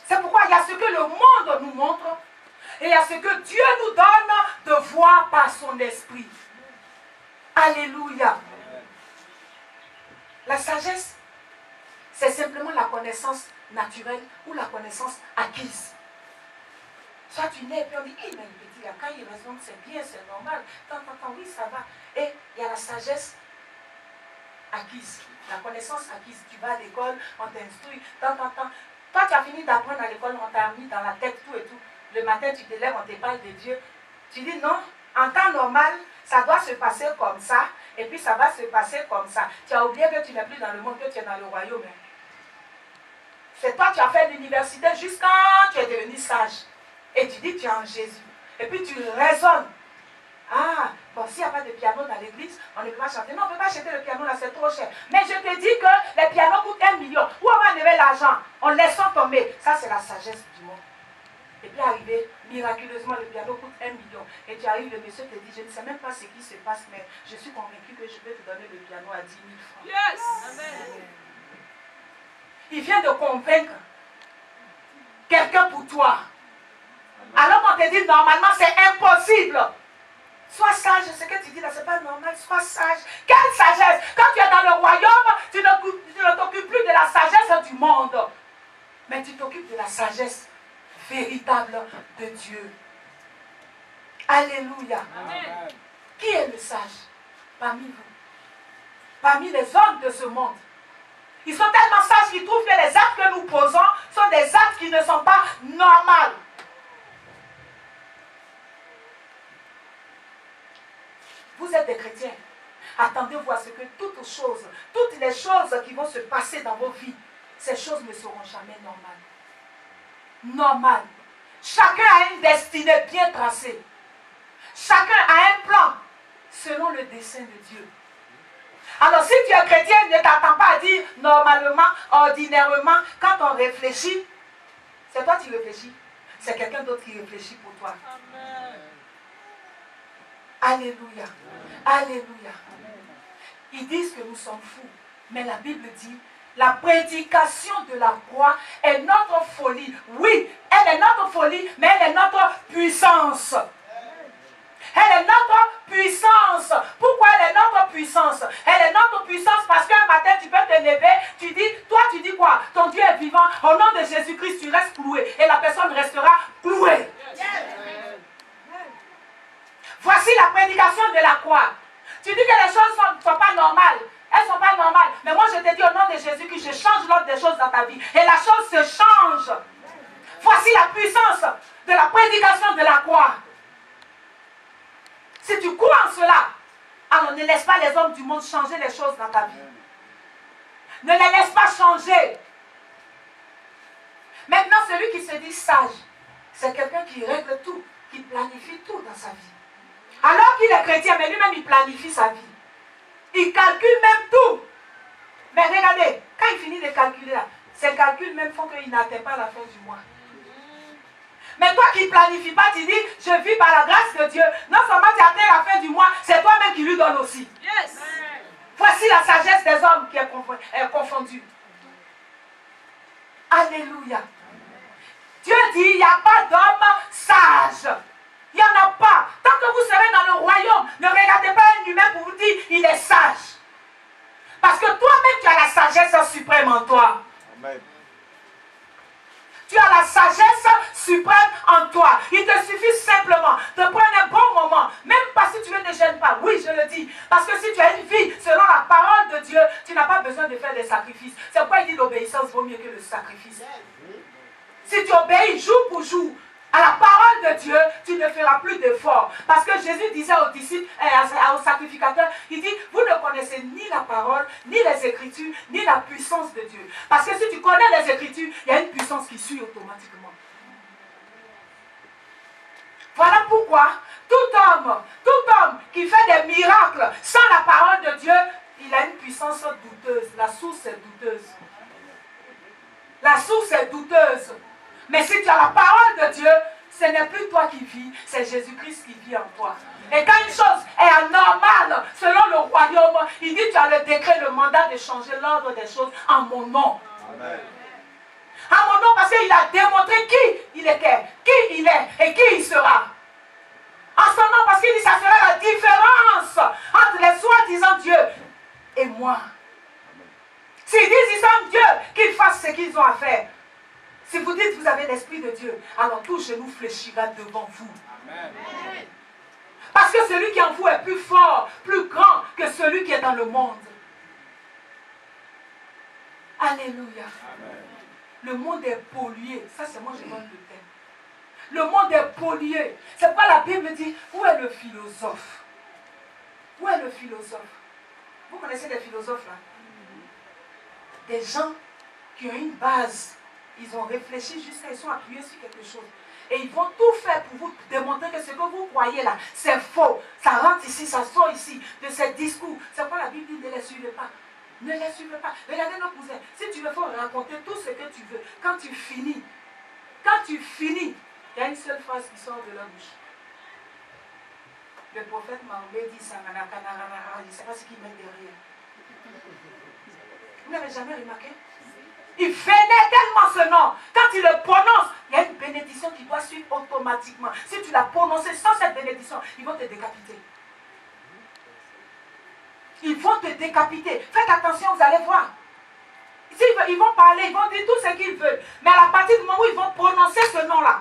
C'est pourquoi il y a ce que le monde nous montre et il y a ce que Dieu nous donne de voir par son esprit. Alléluia. La sagesse, c'est simplement la connaissance naturelle ou la connaissance acquise. Soit tu nais et puis on dit, mais le petit là, quand il raisonne, c'est bien, c'est normal. Oui, ça va. Et il y a la sagesse acquise, la connaissance acquise. Tu vas à l'école, on t'instruit, Toi, tu as fini d'apprendre à l'école, on t'a mis dans la tête tout et tout. Le matin, tu te lèves, on te parle de Dieu. Tu dis non, en temps normal, ça doit se passer comme ça, et puis ça va se passer comme ça. Tu as oublié que tu n'es plus dans le monde, que tu es dans le royaume. C'est toi, tu as fait l'université jusqu'à tu es devenu sage. Et tu dis, tu es en Jésus. Et puis tu raisonnes. Ah, bon, s'il n'y a pas de piano dans l'église, on ne peut pas chanter. Non, on ne peut pas acheter le piano là, c'est trop cher. Mais je te dis que les pianos coûtent 1 million. Où on va enlever l'argent? En laissant tomber. Ça, c'est la sagesse du monde. Et puis arrivé, miraculeusement, le piano coûte 1 million. Et tu arrives, le monsieur te dit, je ne sais même pas ce qui se passe, mais je suis convaincu que je peux te donner le piano à 10 000 francs. Yes! Amen. Il vient de convaincre quelqu'un pour toi. Alors qu'on te dit, normalement, c'est impossible. Sois sage, ce que tu dis là, c'est pas normal. Sois sage. Quelle sagesse? Quand tu es dans le royaume, tu ne t'occupes plus de la sagesse du monde. Mais tu t'occupes de la sagesse véritable de Dieu. Alléluia. Amen. Qui est le sage parmi vous? Parmi les hommes de ce monde. Ils sont tellement sages qu'ils trouvent que les actes que nous posons sont des actes qui ne sont pas normaux. Vous êtes des chrétiens. Attendez-vous à ce que toutes les choses qui vont se passer dans vos vies, ces choses ne seront jamais normales. Normales. Chacun a une destinée bien tracée. Chacun a un plan selon le dessein de Dieu. Alors si tu es chrétien, ne t'attends pas à dire normalement, ordinairement, quand on réfléchit, c'est toi qui réfléchis. C'est quelqu'un d'autre qui réfléchit pour toi. Amen. Alléluia. Alléluia. Ils disent que nous sommes fous. Mais la Bible dit, la prédication de la croix est notre folie. Oui, elle est notre folie, mais elle est notre puissance. Elle est notre puissance. Pourquoi elle est notre puissance? Elle est notre puissance parce qu'un matin tu peux te lever, tu dis, toi tu dis quoi? Ton Dieu est vivant, au nom de Jésus-Christ tu restes cloué. croix. Tu dis que les choses ne sont pas normales. Elles ne sont pas normales. Mais moi, je te dis au nom de Jésus que je change l'ordre des choses dans ta vie. Et la chose se change. Voici la puissance de la prédication de la croix. Si tu crois en cela, alors ne laisse pas les hommes du monde changer les choses dans ta vie. Ne les laisse pas changer. Maintenant, celui qui se dit sage, c'est quelqu'un qui règle tout, qui planifie tout dans sa vie. Alors qu'il est chrétien, mais lui-même, il planifie sa vie. Il calcule même tout. Mais regardez, quand il finit de calculer, là, ces calculs même font qu'il n'atteint pas la fin du mois. Mais toi qui ne planifies pas, tu dis, je vis par la grâce de Dieu. Non seulement tu atteins la fin du mois, c'est toi-même qui lui donne aussi. Yes. Voici la sagesse des hommes qui est confondue. Alléluia. Dieu dit, il n'y a pas d'homme sage. Il n'y en a pas. Tant que vous serez dans le royaume, ne regardez pas un humain pour vous dire, il est sage. Parce que toi-même, tu as la sagesse suprême en toi. Amen. Tu as la sagesse suprême en toi. Il te suffit simplement de prendre un bon moment. Même pas si tu ne gênes pas. Oui, je le dis. Parce que si tu as une vie selon la parole de Dieu, tu n'as pas besoin de faire des sacrifices. C'est pourquoi il dit l'obéissance vaut mieux que le sacrifice. Si tu obéis jour pour jour à la parole de Dieu, tu ne feras plus d'efforts. Parce que Jésus disait aux disciples, aux sacrificateurs, il dit, vous ne connaissez ni la parole, ni les Écritures, ni la puissance de Dieu. Parce que si tu connais les Écritures, il y a une puissance qui suit automatiquement. Voilà pourquoi tout homme qui fait des miracles sans la parole de Dieu, il a une puissance douteuse. La source est douteuse. La source est douteuse. Mais si tu as la parole de Dieu, ce n'est plus toi qui vis, c'est Jésus-Christ qui vit en toi. Et quand une chose est anormale, selon le royaume, il dit tu as le décret, le mandat de changer l'ordre des choses en mon nom. Amen. En mon nom, parce qu'il a démontré qui il était, qui il est et qui il sera. En son nom, parce qu'il dit ça sera la différence entre les soi-disant Dieu et moi. S'ils disent ils sont Dieu, qu'ils fassent ce qu'ils ont à faire. Si vous dites que vous avez l'Esprit de Dieu, alors tout genou fléchira devant vous. Amen. Parce que celui qui est en vous est plus fort, plus grand que celui qui est dans le monde. Alléluia. Amen. Le monde est pollué. Ça, c'est moi, je donne le thème. Le monde est pollué. C'est pas la Bible dit, où est le philosophe? Où est le philosophe? Vous connaissez les philosophes là? Des gens qui ont une base. Ils ont réfléchi jusqu'à ils sont appuyés sur quelque chose. Et ils vont tout faire pour vous démontrer que ce que vous croyez là, c'est faux. Ça rentre ici, ça sort ici, de ces discours. C'est quoi la Bible dit, ne les suivez pas. Ne les suivez pas. Regardez nos cousins. Si tu veux faut raconter tout ce que tu veux, quand tu finis, il y a une seule phrase qui sort de leur bouche. Le prophète Mahomet dit ça, il ne sait pas ce qu'il met derrière. Vous n'avez jamais remarqué? Il vénère tellement ce nom. Quand il le prononce, il y a une bénédiction qui doit suivre automatiquement. Si tu l'as prononcé sans cette bénédiction, ils vont te décapiter. Ils vont te décapiter. Faites attention, vous allez voir. Ils vont parler, ils vont dire tout ce qu'ils veulent. Mais à partir du moment où ils vont prononcer ce nom-là,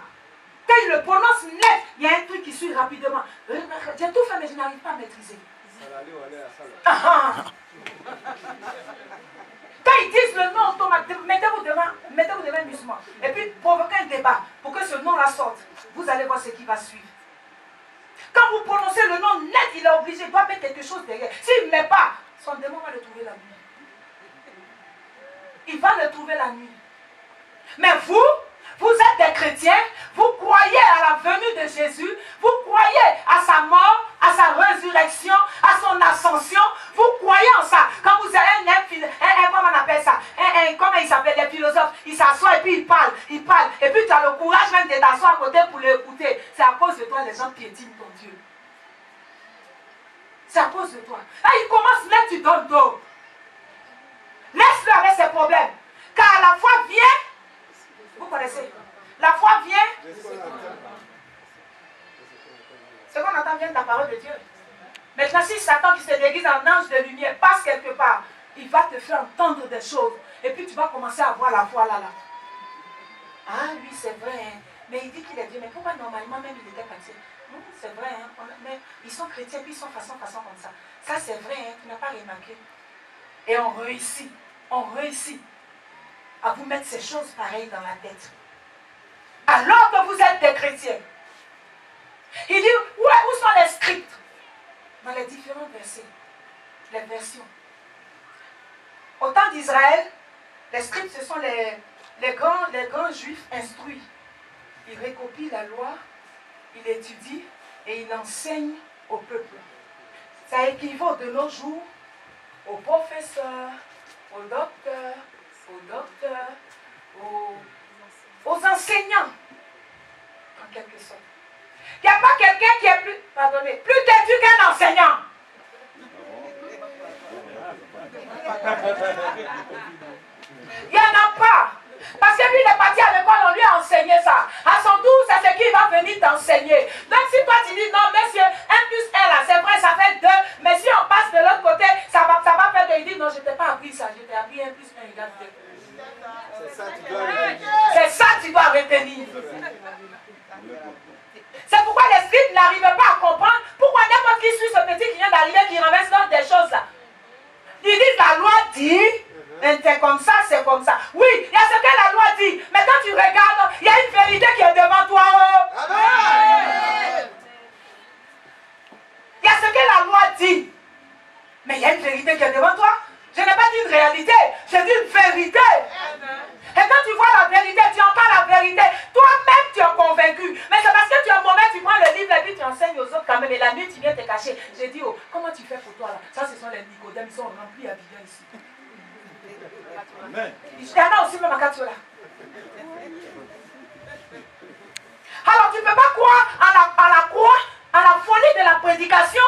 quand ils le prononcent net, il y a un truc qui suit rapidement. J'ai tout fait, mais je n'arrive pas à maîtriser. Quand ils disent le nom automatique, mettez-vous devant un musulman. Et puis provoquez un débat pour que ce nom-là sorte. Vous allez voir ce qui va suivre. Quand vous prononcez le nom net, il est obligé, il doit mettre quelque chose derrière. S'il ne met pas, son démon va le trouver la nuit. Il va le trouver la nuit. Mais vous êtes des chrétiens, vous croyez à la venue de Jésus, vous croyez à sa mort, à sa résurrection, à son ascension, vous croyez en ça. Quand vous avez comment on appelle ça, comment il s'appelle, les philosophes, il s'assoit et puis il parle, et puis tu as le courage même de t'asseoir à côté pour l'écouter. C'est à cause de toi, les gens piétinent ton Dieu. C'est à cause de toi. Là, il commence, là, tu donnes dos. Laisse-le avec ses problèmes. Car la foi vient. Vous connaissez? La foi vient. Ce qu'on entend vient de la parole de Dieu. Maintenant, si Satan qui se déguise en ange de lumière passe quelque part, il va te faire entendre des choses. Et puis tu vas commencer à voir la foi là. Ah oui, c'est vrai. Hein. Mais il dit qu'il est Dieu. Mais pourquoi normalement même il était chrétien? C'est vrai, hein? Mais ils sont chrétiens, puis ils sont façon comme ça. Ça, c'est vrai, hein? Tu n'as pas remarqué. Et on réussit à vous mettre ces choses pareilles dans la tête. Alors que vous êtes des chrétiens. Il dit, où sont les scripts? Dans les différents versets, les versions. Au temps d'Israël, les scripts, ce sont les grands juifs instruits. Ils recopient la loi, ils étudient et ils enseignent au peuple. Ça équivaut de nos jours aux professeurs, aux docteurs, aux enseignants, en quelque sorte. Il n'y a pas quelqu'un qui est plus têtu qu'un enseignant. Il n'y en a pas. Parce que lui, il est parti à l'école, on lui a enseigné ça. À son tour, c'est ce qu'il va venir t'enseigner. Donc si toi tu dis, non, monsieur, 1 plus 1 là, c'est vrai, ça fait 2. Mais si on passe de l'autre côté, ça va faire 2. Il dit, non, je ne t'ai pas appris ça. Je t'ai appris 1 plus 1 égale 2. C'est ça que tu dois retenir. C'est pourquoi les scribes n'arrivaient pas à comprendre pourquoi n'importe qui suit ce petit qui vient d'arriver, qui renverse dans des choses là. Ils disent, la loi dit, c'est comme ça, c'est comme ça. Oui, il y a ce que la loi dit. Mais quand tu regardes, il y a une vérité qui est devant toi. Amen. Il y a ce que la loi dit. Mais il y a une vérité qui est devant toi. Je n'ai pas dit une réalité, j'ai dit une vérité. Et quand tu vois la vérité, tu entends la vérité, toi-même tu es convaincu. Mais c'est parce que tu es mauvais, tu prends le livre et puis tu enseignes aux autres quand même. Et la nuit, tu viens te cacher. J'ai dit, oh, comment tu fais pour toi là? Ça, ce sont les Nicodèmes, ils sont remplis à vivre ici. Amen. Il y en a aussi même à Katiola. Alors tu ne peux pas croire à la folie de la prédication.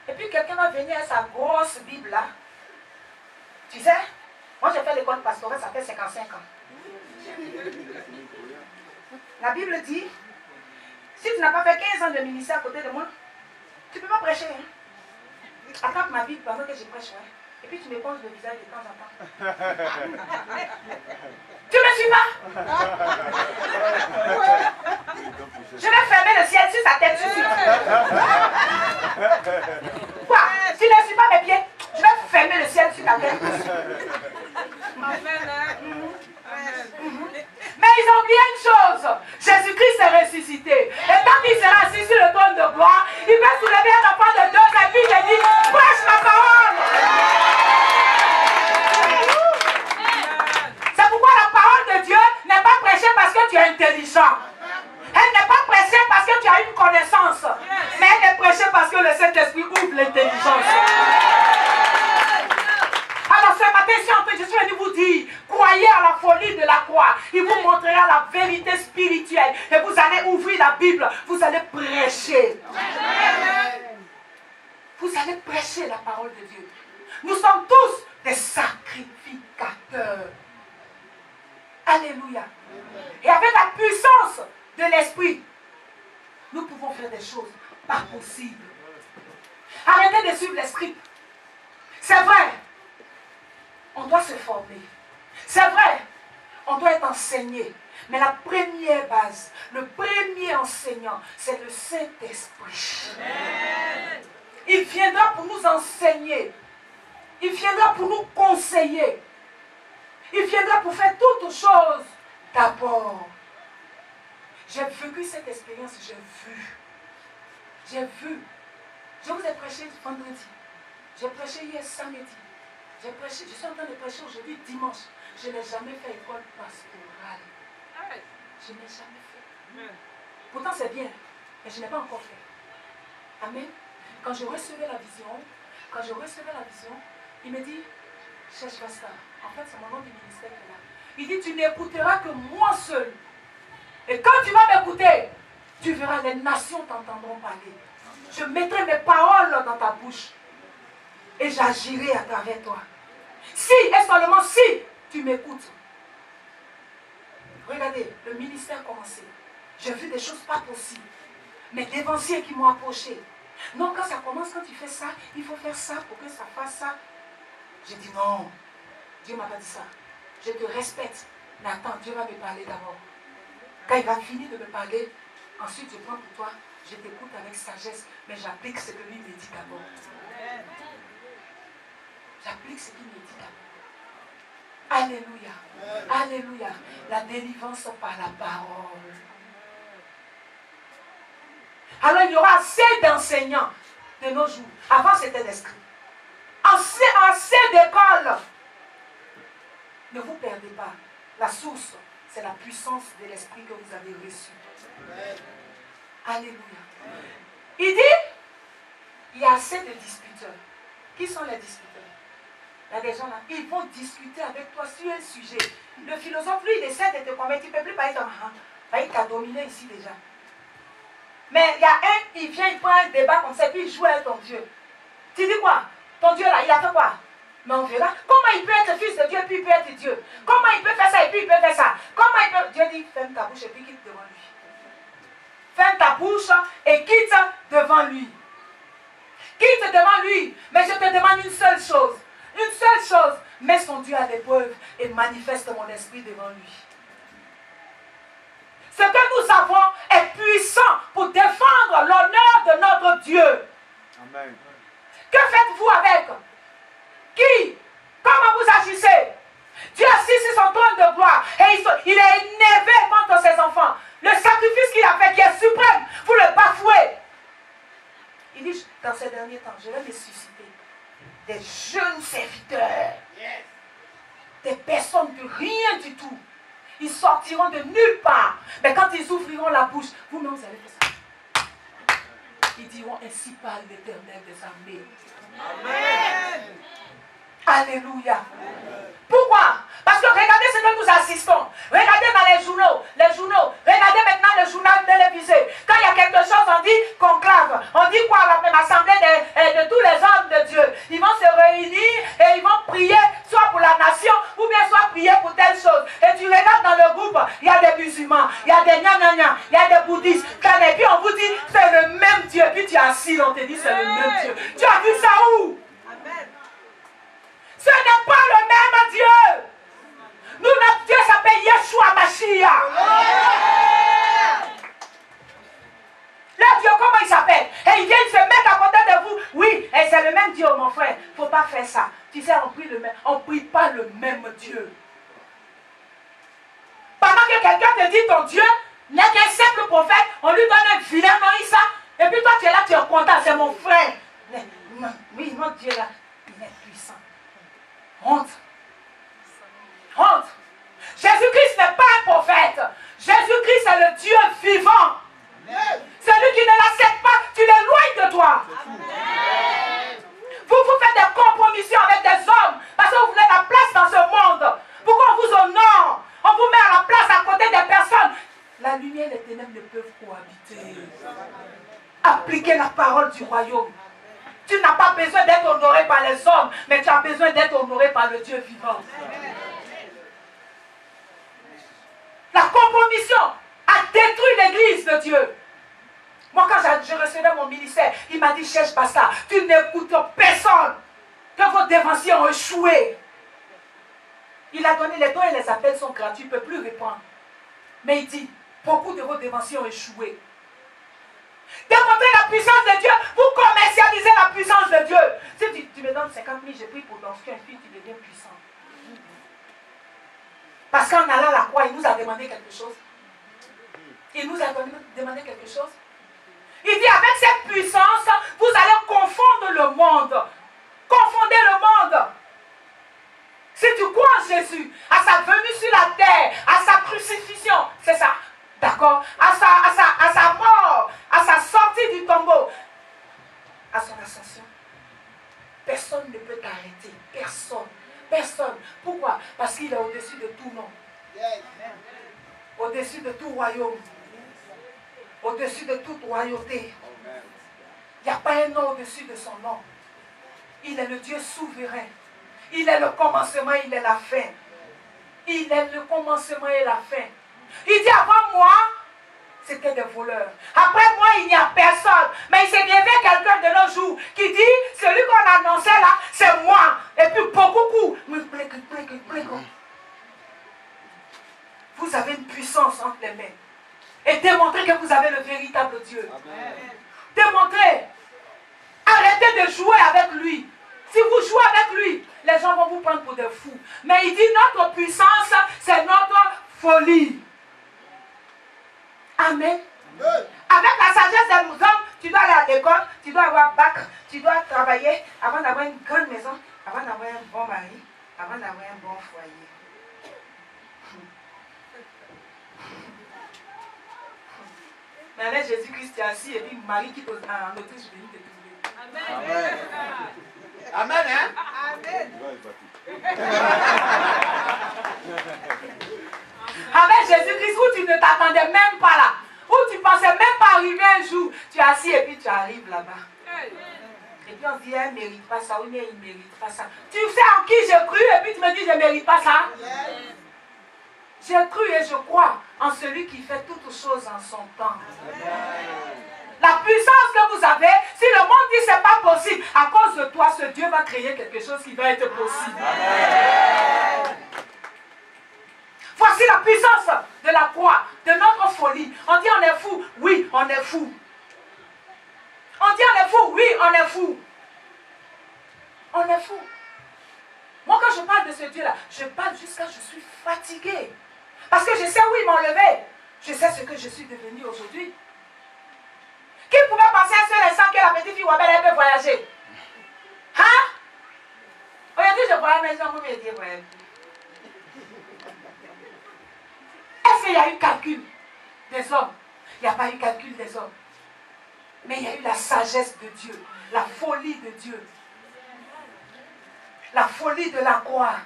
Et puis quelqu'un va venir avec sa grosse Bible là. Tu sais, moi j'ai fait l'école pastorale, ça fait 55 ans. La Bible dit, si tu n'as pas fait 15 ans de ministère à côté de moi, tu ne peux pas prêcher. Hein? Attrape ma Bible pendant que je prêche. Ouais. Et puis tu me poses le visage de temps en temps. Tu me suis pas? Je vais fermer le ciel sur sa tête. Quoi? Tu ne suis pas mes pieds? Je vais fermer le ciel sur ta tête. Mais ils ont oublié une chose. Jésus-Christ est ressuscité. Et tant qu'il sera assis sur le trône de gloire, il peut soulever un enfant de 2 ans et puis il dit, prêche ma parole. C'est pourquoi la parole de Dieu n'est pas prêchée parce que tu es intelligent. Elle n'est pas prêchée parce que tu as une connaissance. Mais elle est prêchée parce que le Saint-Esprit ouvre l'intelligence. Alors ce matin, je suis venu vous dire, croyez à la folie de la croix. Il vous montrera la vérité spirituelle. Et vous allez ouvrir la Bible. Vous allez prêcher. Vous allez prêcher la parole de Dieu. Nous sommes tous des sacrificateurs. Alléluia. Et avec la puissance de l'Esprit, nous pouvons faire des choses pas possibles. Arrêtez de suivre l'Esprit. C'est vrai. On doit se former. C'est vrai, on doit être enseigné. Mais la première base, le premier enseignant, c'est le Saint-Esprit. Il viendra pour nous enseigner. Il viendra pour nous conseiller. Il viendra pour faire toutes choses. D'abord, j'ai vécu cette expérience, j'ai vu. Je vous ai prêché vendredi. J'ai prêché hier samedi. Je suis en train de prêcher aujourd'hui dimanche. Je n'ai jamais fait école pastorale. Je n'ai jamais fait. Pourtant c'est bien, mais je n'ai pas encore fait. Amen. Quand je recevais la vision, il me dit, cherche Pasteur. En fait, c'est mon nom du ministère qui est là. Il dit, tu n'écouteras que moi seul. Et quand tu vas m'écouter, tu verras les nations t'entendront parler. Je mettrai mes paroles dans ta bouche. Et j'agirai à travers toi. Si et seulement si tu m'écoutes. Regardez, le ministère a commencé. J'ai vu des choses pas possibles. Mais dévanciers qui m'ont approché. Non, quand ça commence, quand tu fais ça, il faut faire ça pour que ça fasse ça. J'ai dit non. Dieu m'a pas dit ça. Je te respecte. Mais attends, Dieu va me parler d'abord. Quand il va finir de me parler, ensuite je prends pour toi Je t'écoute avec sagesse, mais j'applique ce que lui me dit d'abord. J'applique ce qu'il me dit d'abord. Alléluia. Alléluia. La délivrance par la parole. Alors il y aura assez d'enseignants de nos jours. Avant c'était des scribes. Assez d'écoles. Ne vous perdez pas. La source, c'est la puissance de l'esprit que vous avez reçu. Alléluia. Il dit, il y a assez de disputeurs. Qui sont les disputeurs? Il y a des gens là, ils vont discuter avec toi sur un sujet. Le philosophe, lui, il essaie de te convaincre. Il ne peut plus parler comme il t'a dominé ici déjà. Mais il y a un, il vient, il prend un débat comme ça, puis il joue avec ton Dieu. Tu dis quoi? Ton Dieu là, il a fait quoi? Mais on verra. Comment il peut être fils de Dieu et puis il peut être Dieu? Comment il peut faire ça et puis il peut faire ça? Comment il peut... Dieu dit, ferme ta bouche et puis quitte devant lui. Ferme ta bouche et quitte devant lui. Quitte devant lui. Mais je te demande une seule chose. Une seule chose. Mets son Dieu à l'épreuve et manifeste mon esprit devant lui. Ce que nous avons est puissant pour défendre l'honneur de notre Dieu. Amen. Que faites-vous avec? Qui? Comment vous agissez? Dieu assis sur son trône de gloire et il est énervé contre ses enfants. Le sacrifice qu'il a fait qui est suprême, vous le bafouez. Il dit, dans ces derniers temps, je vais me susciter des jeunes serviteurs. Des personnes de rien du tout. Ils sortiront de nulle part. Mais quand ils ouvriront la bouche, vous-même vous allez faire ça. Ils diront, ainsi parle l'Éternel des armées. Amen. Alléluia. Pourquoi? Parce que regardez ce que nous assistons. Regardez dans les journaux. Regardez maintenant le journal télévisé. Quand il y a quelque chose, on dit conclave. On dit quoi? L'assemblée de tous les hommes de Dieu. Ils vont se réunir et ils vont prier soit pour la nation ou bien soit prier pour telle chose. Et tu regardes dans le groupe, il y a des musulmans, il y a des gna-gna-gna, il y a des bouddhistes. Et puis on vous dit c'est le même Dieu. Puis tu es assis, on te dit c'est le même Dieu. Tu as vu ça où? Amen. Ce n'est pas le même Dieu. Nous, notre Dieu s'appelle Yeshua Mashiach. Le Dieu, comment il s'appelle? Et il vient se mettre à côté de vous. Oui, et c'est le même Dieu, mon frère. Il ne faut pas faire ça. Tu sais, on ne prie pas le même Dieu. Pendant que quelqu'un te dit ton Dieu n'est qu'un simple prophète, on lui donne un vilain nom, Issa. Et puis toi, tu es là, tu es content, c'est mon frère. Oui, notre Dieu là, il est puissant. Honte. Honte. Jésus-Christ n'est pas un prophète. Jésus-Christ est le Dieu vivant. Celui qui ne l'accepte pas, tu l'éloignes de toi. Vous faites des compromissions avec des hommes parce que vous voulez la place dans ce monde. Pour qu'on vous honore. On vous met à la place à côté des personnes. La lumière et les ténèbres ne peuvent cohabiter. Appliquez la parole du royaume. Tu n'as pas besoin d'être honoré par les hommes, mais tu as besoin d'être honoré par le Dieu vivant. La compromission a détruit l'église de Dieu. Moi, quand je recevais mon ministère, il m'a dit, cherche pas ça. Tu n'écoutes personne. Que vos dévanciers ont échoué. Il a donné les dons et les appels sont gratuits, il ne peut plus répondre. Mais il dit, beaucoup de vos dévanciers ont échoué. Démontrez la puissance de Dieu. Vous commercialisez la puissance de Dieu. Si tu me donnes 50 000, j'ai pris pour danser un fils, tu deviens puissant. Parce qu'en allant à la croix, il nous a demandé quelque chose. Il nous a demandé quelque chose. Il dit, avec cette puissance, vous allez confondre le monde. Confondez le monde. Si tu crois en Jésus, à sa venue sur la terre, à sa crucifixion, c'est ça. D'accord? À sa mort, à sa sortie du tombeau, à son ascension. Personne ne peut t'arrêter. Personne. Personne. Pourquoi? Parce qu'il est au-dessus de tout nom. Au-dessus de tout royaume. Au-dessus de toute royauté. Il n'y a pas un nom au-dessus de son nom. Il est le Dieu souverain. Il est le commencement, il est la fin. Il est le commencement et la fin. Il dit avant moi, c'était des voleurs. Après moi, il n'y a personne. Mais il s'est levé quelqu'un de nos jours qui dit, celui qu'on annonçait là, c'est moi. Et puis beaucoup. Vous avez une puissance entre les mains. et démontrez que vous avez le véritable Dieu. Démontrez. Arrêtez de jouer avec lui. Si vous jouez avec lui, les gens vont vous prendre pour des fous. Mais il dit notre puissance, c'est notre folie. Amen. Avec la sagesse des hommes, tu dois aller à l'école, tu dois avoir bac, tu dois travailler avant d'avoir une grande maison, avant d'avoir un bon mari, avant d'avoir un bon foyer. Mais avec Jésus-Christ, tu es assis et puis Marie quitte en Autriche, je vais te trouver. Amen. Amen, hein? Amen. Avec Jésus-Christ, où tu ne t'attendais même pas là, où tu pensais même pas arriver un jour, tu es assis et puis tu arrives là-bas. Et puis on dit, elle ne mérite pas ça, oui, mais il ne mérite pas ça. Tu sais en qui j'ai cru et puis tu me dis, je ne mérite pas ça. J'ai cru et je crois en celui qui fait toutes choses en son temps. La puissance que vous avez, si le monde dit c'est pas possible, à cause de toi, ce Dieu va créer quelque chose qui va être possible. Voici la puissance de la croix, de notre folie. On dit on est fou, oui, on est fou. On dit on est fou, oui, on est fou. On est fou. Moi quand je parle de ce Dieu-là, je parle jusqu'à je suis fatiguée. Parce que je sais où il m'a enlevé. Je sais ce que je suis devenue aujourd'hui. Qui pouvait penser un seul instant que la petite fille Wabel peut voyager? Hein? Aujourd'hui, je voyage, mais je ne peux pas dire voyager. Est-ce qu'il y a eu calcul des hommes? Il n'y a pas eu calcul des hommes. Mais il y a eu la sagesse de Dieu, la folie de Dieu. La folie de la croix.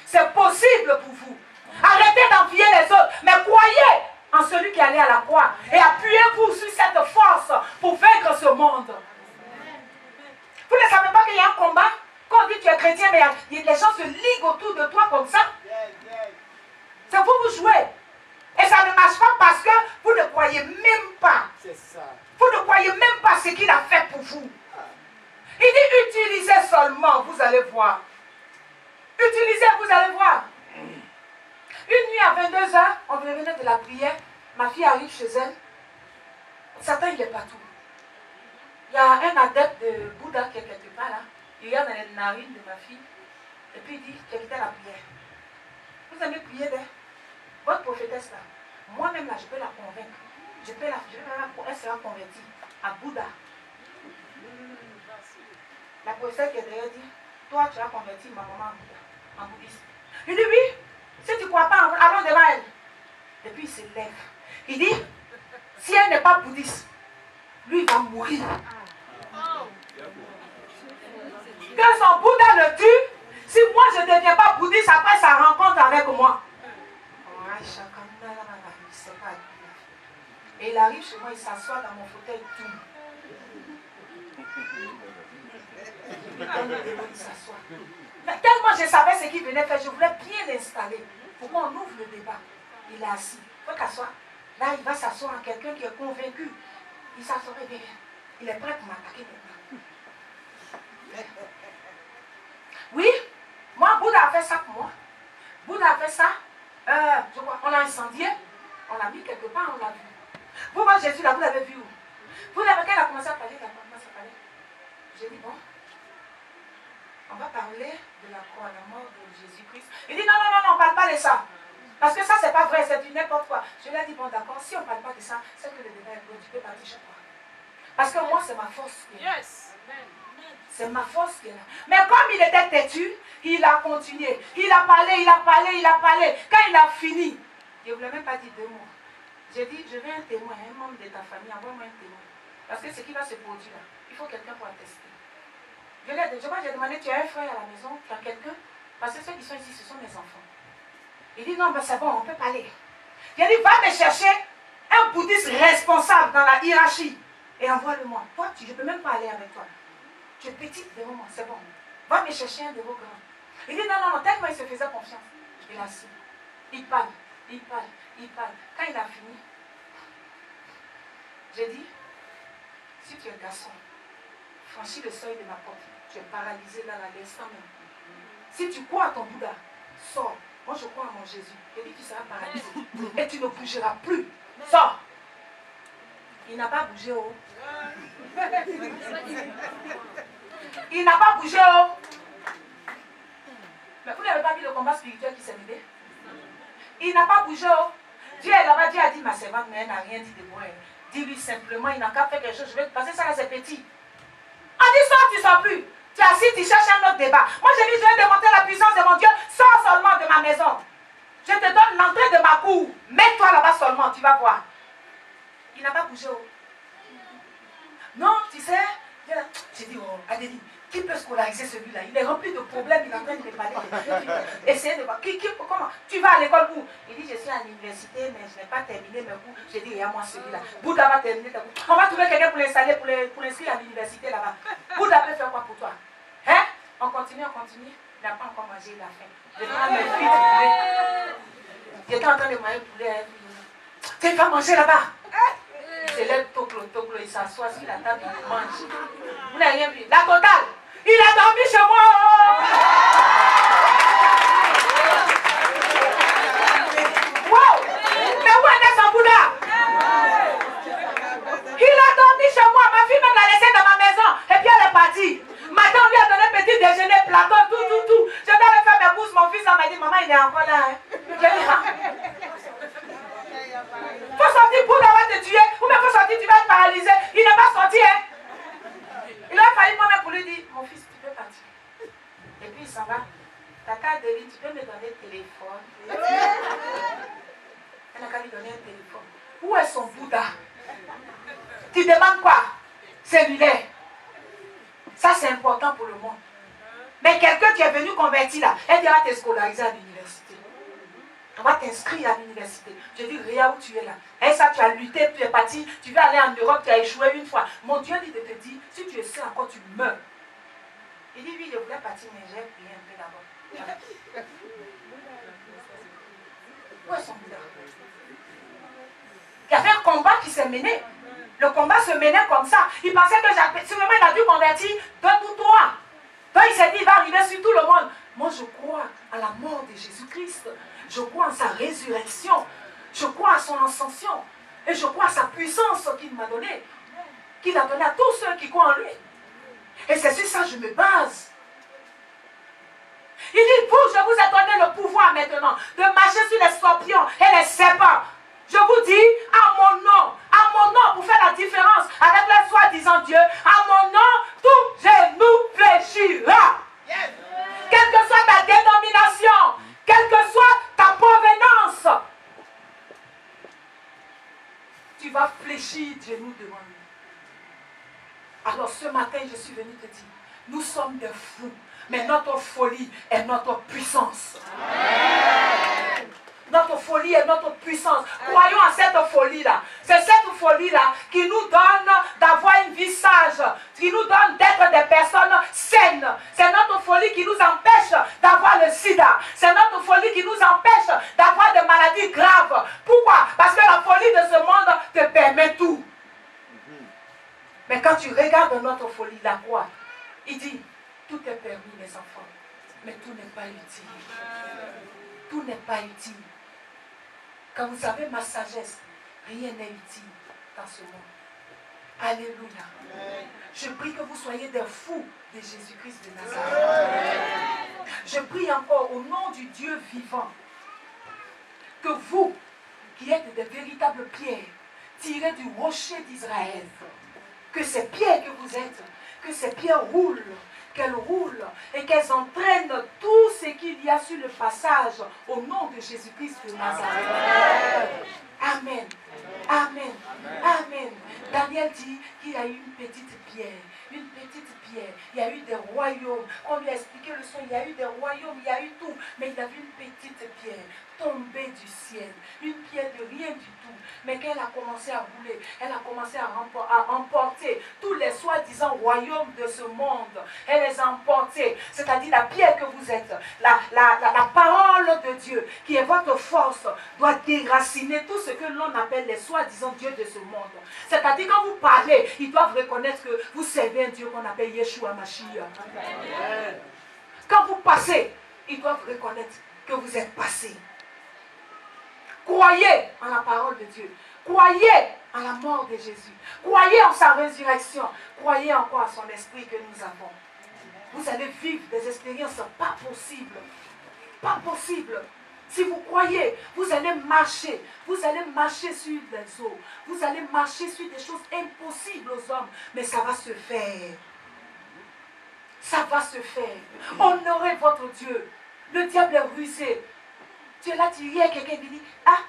C'est possible pour vous. Arrêtez d'envier les autres, mais croyez en celui qui est allé à la croix et appuyez-vous sur cette force pour vaincre ce monde. Vous ne savez pas qu'il y a un combat? Quand on dit que tu es chrétien, mais les gens se liguent autour de toi comme ça. C'est vous jouez. Et ça ne marche pas parce que vous ne croyez même pas. Vous ne croyez même pas ce qu'il a fait pour vous. Il dit utilisez seulement, vous allez voir. Utilisez, vous allez voir. Une nuit à 22h, on revenait de la prière. Ma fille arrive chez elle. Satan, il est partout. Il y a un adepte de Bouddha qui est quelque part là. Il regarde dans les narines de ma fille. Et puis il dit, tu as la prière. Vous aimez prier là? Votre prophétesse là, moi-même là, je peux la convaincre. Elle sera convertie à Bouddha. La prophétesse qui est derrière dit, toi tu as converti ma maman en bouddhisme. Il dit oui, si tu ne crois pas, allons devant elle. Et puis il se lève. Il dit, si elle n'est pas bouddhiste, lui il va mourir. Que son Bouddha le tue, si moi je ne deviens pas bouddhiste après sa rencontre avec moi. Et il arrive chez moi, il s'assoit dans mon fauteuil tout. Il donne le vélo, il s'assoit. Mais tellement je savais ce qu'il venait faire, je voulais bien l'installer. Pourquoi on ouvre le débat? Il est assis. Il faut qu'asseoir. Là, il va s'asseoir en quelqu'un qui est convaincu. Il s'assoirait bien. Il est prêt pour m'attaquer maintenant. Oui, moi, Bouddha a fait ça pour moi. Bouddha a fait ça. Je crois, on l'a incendié. On l'a mis quelque part, on l'a vu. Vous, moi, Jésus, là, vous l'avez vu où? Vous l'avez, quand il a commencé à parler, j'ai dit, bon, on va parler de la croix, la mort de Jésus-Christ. Il dit, non, on ne parle pas de ça. Parce que ça, c'est pas vrai, c'est du n'importe quoi. Je lui ai dit, bon, d'accord, si on ne parle pas de ça, c'est que le débat est bon, tu peux partir chez toi. Parce que moi, c'est ma force qui est là. C'est ma force qui est là. Mais comme il était têtu, il a continué. Il a parlé. Quand il a fini, je ne voulais même pas dire 2 mots. J'ai dit, je veux un témoin, un membre de ta famille, envoie-moi un témoin. Parce que ce qui va se produire là, il faut quelqu'un pour attester. Je crois que j'ai demandé, tu as un frère à la maison, tu as quelqu'un? Parce que ceux qui sont ici, ce sont mes enfants. Il dit, non, mais c'est bon, on peut parler. J'ai dit, va me chercher un bouddhiste responsable dans la hiérarchie et envoie-le-moi. Toi, je ne peux même pas aller avec toi. Tu es petite devant moi, c'est bon. Va me chercher un de vos grands. Il dit, non, tellement il se faisait confiance. Il a assis. Il parle. Quand il a fini, j'ai dit, si tu es garçon, franchis le seuil de ma porte. Tu es paralysé dans l'instant même. Si tu crois à ton Bouddha, sors. Moi, je crois à mon Jésus. Il dit, tu seras paralysé. Et tu ne bougeras plus. Sors. Il n'a pas bougé, oh. Il n'a pas bougé, oh. Mais vous n'avez pas vu le combat spirituel qui s'est mené? Il n'a pas bougé, oh. Dieu est là-bas, Dieu a dit, ma servante, mais elle n'a rien dit de moi. Dis-lui simplement, il n'a qu'à faire quelque chose, je vais te passer ça là, c'est petit. On dit, sors, tu ne sors plus. Tu es assis, tu cherches un autre débat. Moi, j'ai dit, je vais démontrer la puissance de mon Dieu. Sors seulement de ma maison. Je te donne l'entrée de ma cour. Mets-toi là-bas seulement, tu vas voir. Il n'a pas bougé. Oh. Non, tu sais, j'ai dit, oh, Adélie, qui peut scolariser celui-là? Il est rempli de problèmes, il est en train de me parler. Essayez de voir. Comment? Tu vas à l'école où? Il dit, je suis à l'université, mais je n'ai pas terminé mes cours. J'ai dit, il y a moi celui-là. Bouddha va terminer ta cours. On va trouver quelqu'un pour l'installer, pour l'inscrire à l'université là-bas. Bouddha peut faire quoi pour toi? Hein? On continue, on continue. Il n'a pas encore mangé, il a faim. J'étais en train de fuir du poulet. J'étais en train de manger le poulet. Tu vas manger là-bas. Il se lève, toclo, il s'assoit sur la table, il mange. Vous n'avez rien vu. La totale. Il a dormi chez moi. Wow. Mais où est son Bouddha? Il a dormi chez moi. Ma fille même l'a laissé dans ma maison. Et puis elle est partie. Matin, on lui a donné petit déjeuner, plateau, tout. Je dois aller faire mes courses. Mon fils m'a dit, maman, il est encore là. Hein. Je dis, ah. Faut sortir, Bouddha va te tuer. Ou même faut sortir, tu vas être paralysé. Il n'est pas sorti. Hein. Il a fallu moi-même pour lui dire, mon fils, tu peux partir. Et puis il s'en va. Tata Adélie, tu peux me donner le téléphone? Elle n'a qu'à lui donner un téléphone. Où est son Bouddha? Tu demandes quoi? Cellulaire. Ça c'est important pour le monde. Mais quelqu'un qui est venu convertir là, elle va te scolariser à l'université. On va t'inscrire à l'université. Je dis, regarde où tu es là. Et ça, tu as lutté, tu es parti, tu veux aller en Europe, tu as échoué une fois. Mon Dieu dit de te dire, si tu essaies encore, tu meurs. Il dit, oui, je voulais partir, mais j'ai prié un peu d'abord. Où est son Bouddha? Il y avait un combat qui s'est mené. Le combat se menait comme ça. Il pensait que Jacques, si vraiment il a dû convertir, donne-nous-toi. Donc il s'est dit, il va arriver sur tout le monde. Moi, je crois à la mort de Jésus-Christ. Je crois en sa résurrection. Je crois à son ascension. Et je crois à sa puissance qu'il m'a donnée. Qu'il a donnée à tous ceux qui croient en lui. Et c'est sur ça que je me base. Il dit, vous, je vous ai donné le pouvoir maintenant de marcher sur les scorpions et les serpents. Je vous dis, à mon nom, pour faire la différence avec le soi-disant Dieu, à mon nom, tout genou fléchira. Yes. Quelle que soit ta dénomination, quelle que soit ta provenance, tu vas fléchir genou devant lui. Alors ce matin, je suis venu te dire, nous sommes des fous, mais notre folie est notre puissance. Amen. Notre folie est notre puissance. Croyons à cette folie-là. C'est cette folie-là qui nous donne d'avoir une vie sage, qui nous donne d'être des personnes saines. C'est notre folie qui nous empêche d'avoir le sida. C'est notre folie qui nous empêche d'avoir des maladies graves. Pourquoi? Parce que la folie de ce monde te permet tout. Mais quand tu regardes notre folie, la croix, il dit, tout est permis, mes enfants, mais tout n'est pas utile. Tout n'est pas utile. Quand vous avez ma sagesse, rien n'est utile dans ce monde. Alléluia. Je prie que vous soyez des fous de Jésus-Christ de Nazareth. Je prie encore au nom du Dieu vivant, que vous, qui êtes des véritables pierres, tirées du rocher d'Israël, que ces pierres que vous êtes, que ces pierres roulent, qu'elles roulent et qu'elles entraînent tout ce qu'il y a sur le passage au nom de Jésus-Christ de Nazareth. Amen. Amen. Amen. Daniel dit qu'il y a eu une petite pierre. Une petite pierre. Il y a eu des royaumes. On lui a expliqué le son. Il y a eu des royaumes. Il y a eu tout. Mais il a vu une petite pierre tomber du ciel. Une pierre de rien du tout. Mais qu'elle a commencé à rouler. Elle a commencé à emporter tous les soi-disant royaumes de ce monde. Elle les a emportés. C'est-à-dire la pierre que vous êtes. La parole de Dieu qui est votre force doit déraciner tout ce que l'on appelle les soi-disant dieux de ce monde. C'est-à-dire quand vous parlez, ils doivent reconnaître que vous servez un Dieu qu'on appelle Yeshua Mashiach. Quand vous passez, ils doivent reconnaître que vous êtes passé. Croyez en la parole de Dieu. Croyez à la mort de Jésus. Croyez en sa résurrection. Croyez encore à son esprit que nous avons. Vous allez vivre des expériences pas possibles. Pas possibles. Si vous croyez, vous allez marcher. Vous allez marcher sur les eaux. Vous allez marcher sur des choses impossibles aux hommes. Mais ça va se faire. Ça va se faire. Honorez votre Dieu. Le diable est rusé. Tu es là, tu y as quelqu'un qui dit, ah,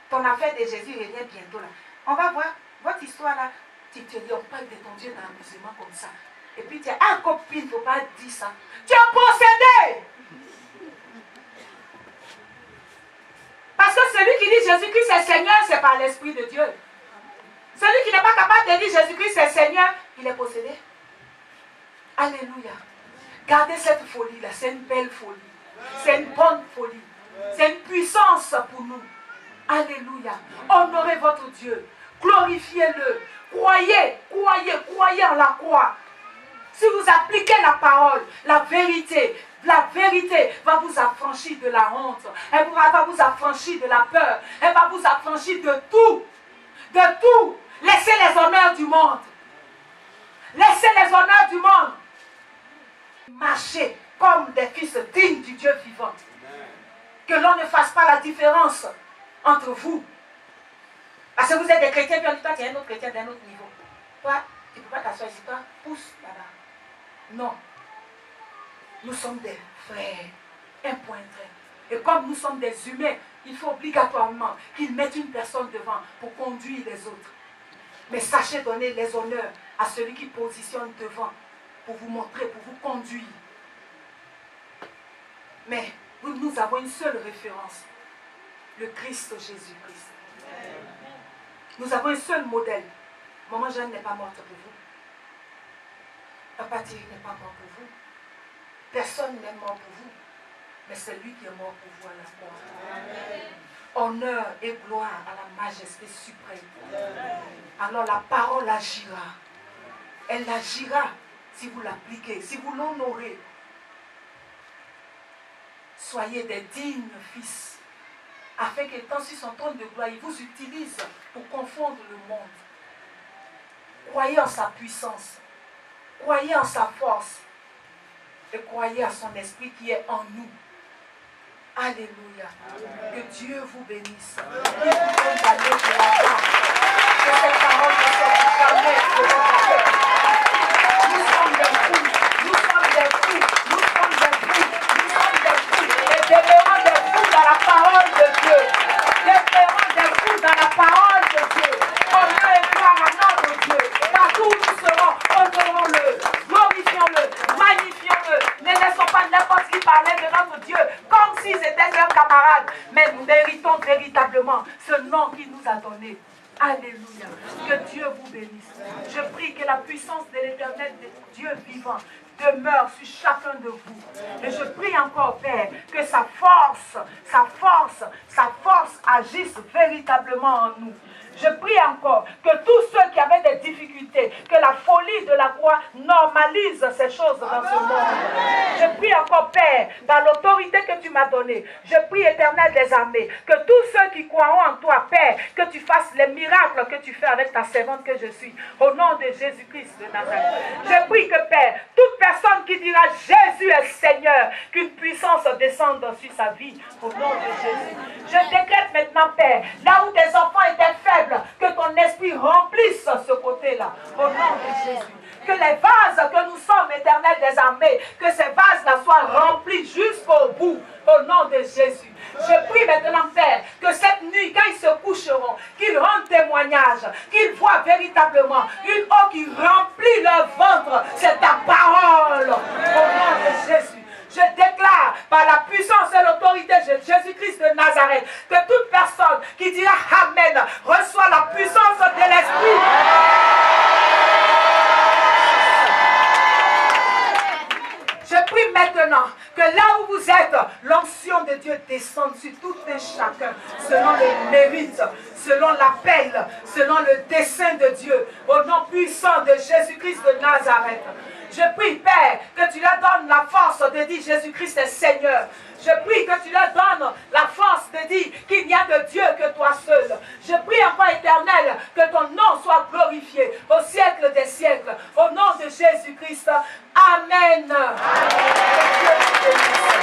ton affaire de Jésus revient bientôt là. On va voir votre histoire là. Tu te dis, on parle de ton Dieu dans l'amusement comme ça. Et puis tu es, ah, copine, il ne faut pas dire ça. Tu es possédé. Parce que celui qui dit Jésus-Christ est Seigneur, c'est par l'Esprit de Dieu. Celui qui n'est pas capable de dire Jésus-Christ est Seigneur, il est possédé. Alléluia. Gardez cette folie-là, c'est une belle folie. C'est une bonne folie. C'est une puissance pour nous. Alléluia. Honorez votre Dieu. Glorifiez-le. Croyez, croyez, croyez en la croix. Si vous appliquez la parole, la vérité va vous affranchir de la honte. Elle va vous affranchir de la peur. Elle va vous affranchir de tout. De tout. Laissez les honneurs du monde. Laissez les honneurs du monde. Marchez comme des fils dignes du Dieu vivant. Que l'on ne fasse pas la différence entre vous. Parce que vous êtes des chrétiens, puis on dit, toi, tu es un autre chrétien d'un autre niveau. Toi, tu ne peux pas t'asseoir ici, toi, pousse là-bas. Non. Nous sommes des frères, un point trait. Et comme nous sommes des humains, il faut obligatoirement qu'ils mettent une personne devant pour conduire les autres. Mais sachez donner les honneurs à celui qui positionne devant pour vous montrer, pour vous conduire. Mais nous avons une seule référence, le Christ Jésus-Christ. Nous avons un seul modèle. Maman Jeanne n'est pas morte pour vous. Papa Thierry n'est pas mort pour vous. Personne n'est mort pour vous. Mais c'est lui qui est mort pour vous à la croix. Honneur et gloire à la majesté suprême. Alors la parole agira. Elle agira si vous l'appliquez, si vous l'honorez. Soyez des dignes fils, afin qu'étant sur son trône de gloire, il vous utilise pour confondre le monde. Croyez en sa puissance, croyez en sa force, et croyez à son esprit qui est en nous. Alléluia. Que Dieu vous bénisse. Il vous donne d'aller de la part. Que cette parole ne soit jamais de votre cœur. Nous sommes des fous. Nous sommes des fous. Nous sommes des fous. Nous sommes des fous. Et demeurons des fous dans la parole de Dieu. Demeurons des fous dans la parole de Dieu. Honneur et gloire à notre Dieu. Partout où nous serons, honorons-le. Glorifions-le. Magnifions-le. Ne laissons pas n'importe qui parler de notre Dieu comme s'ils étaient leurs camarades. Mais nous méritons véritablement ce nom qu'il nous a donné. Alléluia. Que Dieu vous bénisse. Je prie que la puissance de l'Éternel, de Dieu vivant, demeure sur chacun de vous. Et je prie encore, Père, que sa force agisse véritablement en nous. Je prie encore que tous ceux qui avaient des difficultés, que la folie de la croix normalise ces choses dans ce monde. Je prie encore, Père, dans l'autorité que tu m'as donnée, je prie, Éternel des armées, que tous ceux qui croiront en toi, Père, que tu fasses les miracles que tu fais avec ta servante que je suis, au nom de Jésus-Christ de Nazareth. Je prie que, Père, toute personne qui dira Jésus est Seigneur, qu'une puissance descende sur sa vie, au nom de Jésus. Je décrète maintenant, Père, là où tes enfants étaient faibles, que ton esprit remplisse ce côté-là, au nom de Jésus. Que les vases que nous sommes, Éternel des armées, que ces vases-là soient remplis jusqu'au bout, au nom de Jésus. Je prie maintenant, Père, que cette nuit, quand ils se coucheront, qu'ils rendent témoignage, qu'ils voient véritablement une eau qui remplit leur ventre. C'est ta parole, au nom de Jésus. Je déclare par la puissance et l'autorité de Jésus-Christ de Nazareth que toute personne qui dira Amen reçoit la puissance de l'Esprit. Je prie maintenant que là où vous êtes, l'onction de Dieu descende sur tout un chacun, selon le mérite, selon l'appel, selon le dessein de Dieu, au nom puissant de Jésus-Christ de Nazareth. Je prie, Père, que tu leur donnes la force de dire Jésus-Christ est Seigneur. Je prie que tu leur donnes la force de dire qu'il n'y a de Dieu que toi seul. Je prie encore, Éternel, que ton nom Jésus-Christ. Amen. Que Dieu vous bénisse.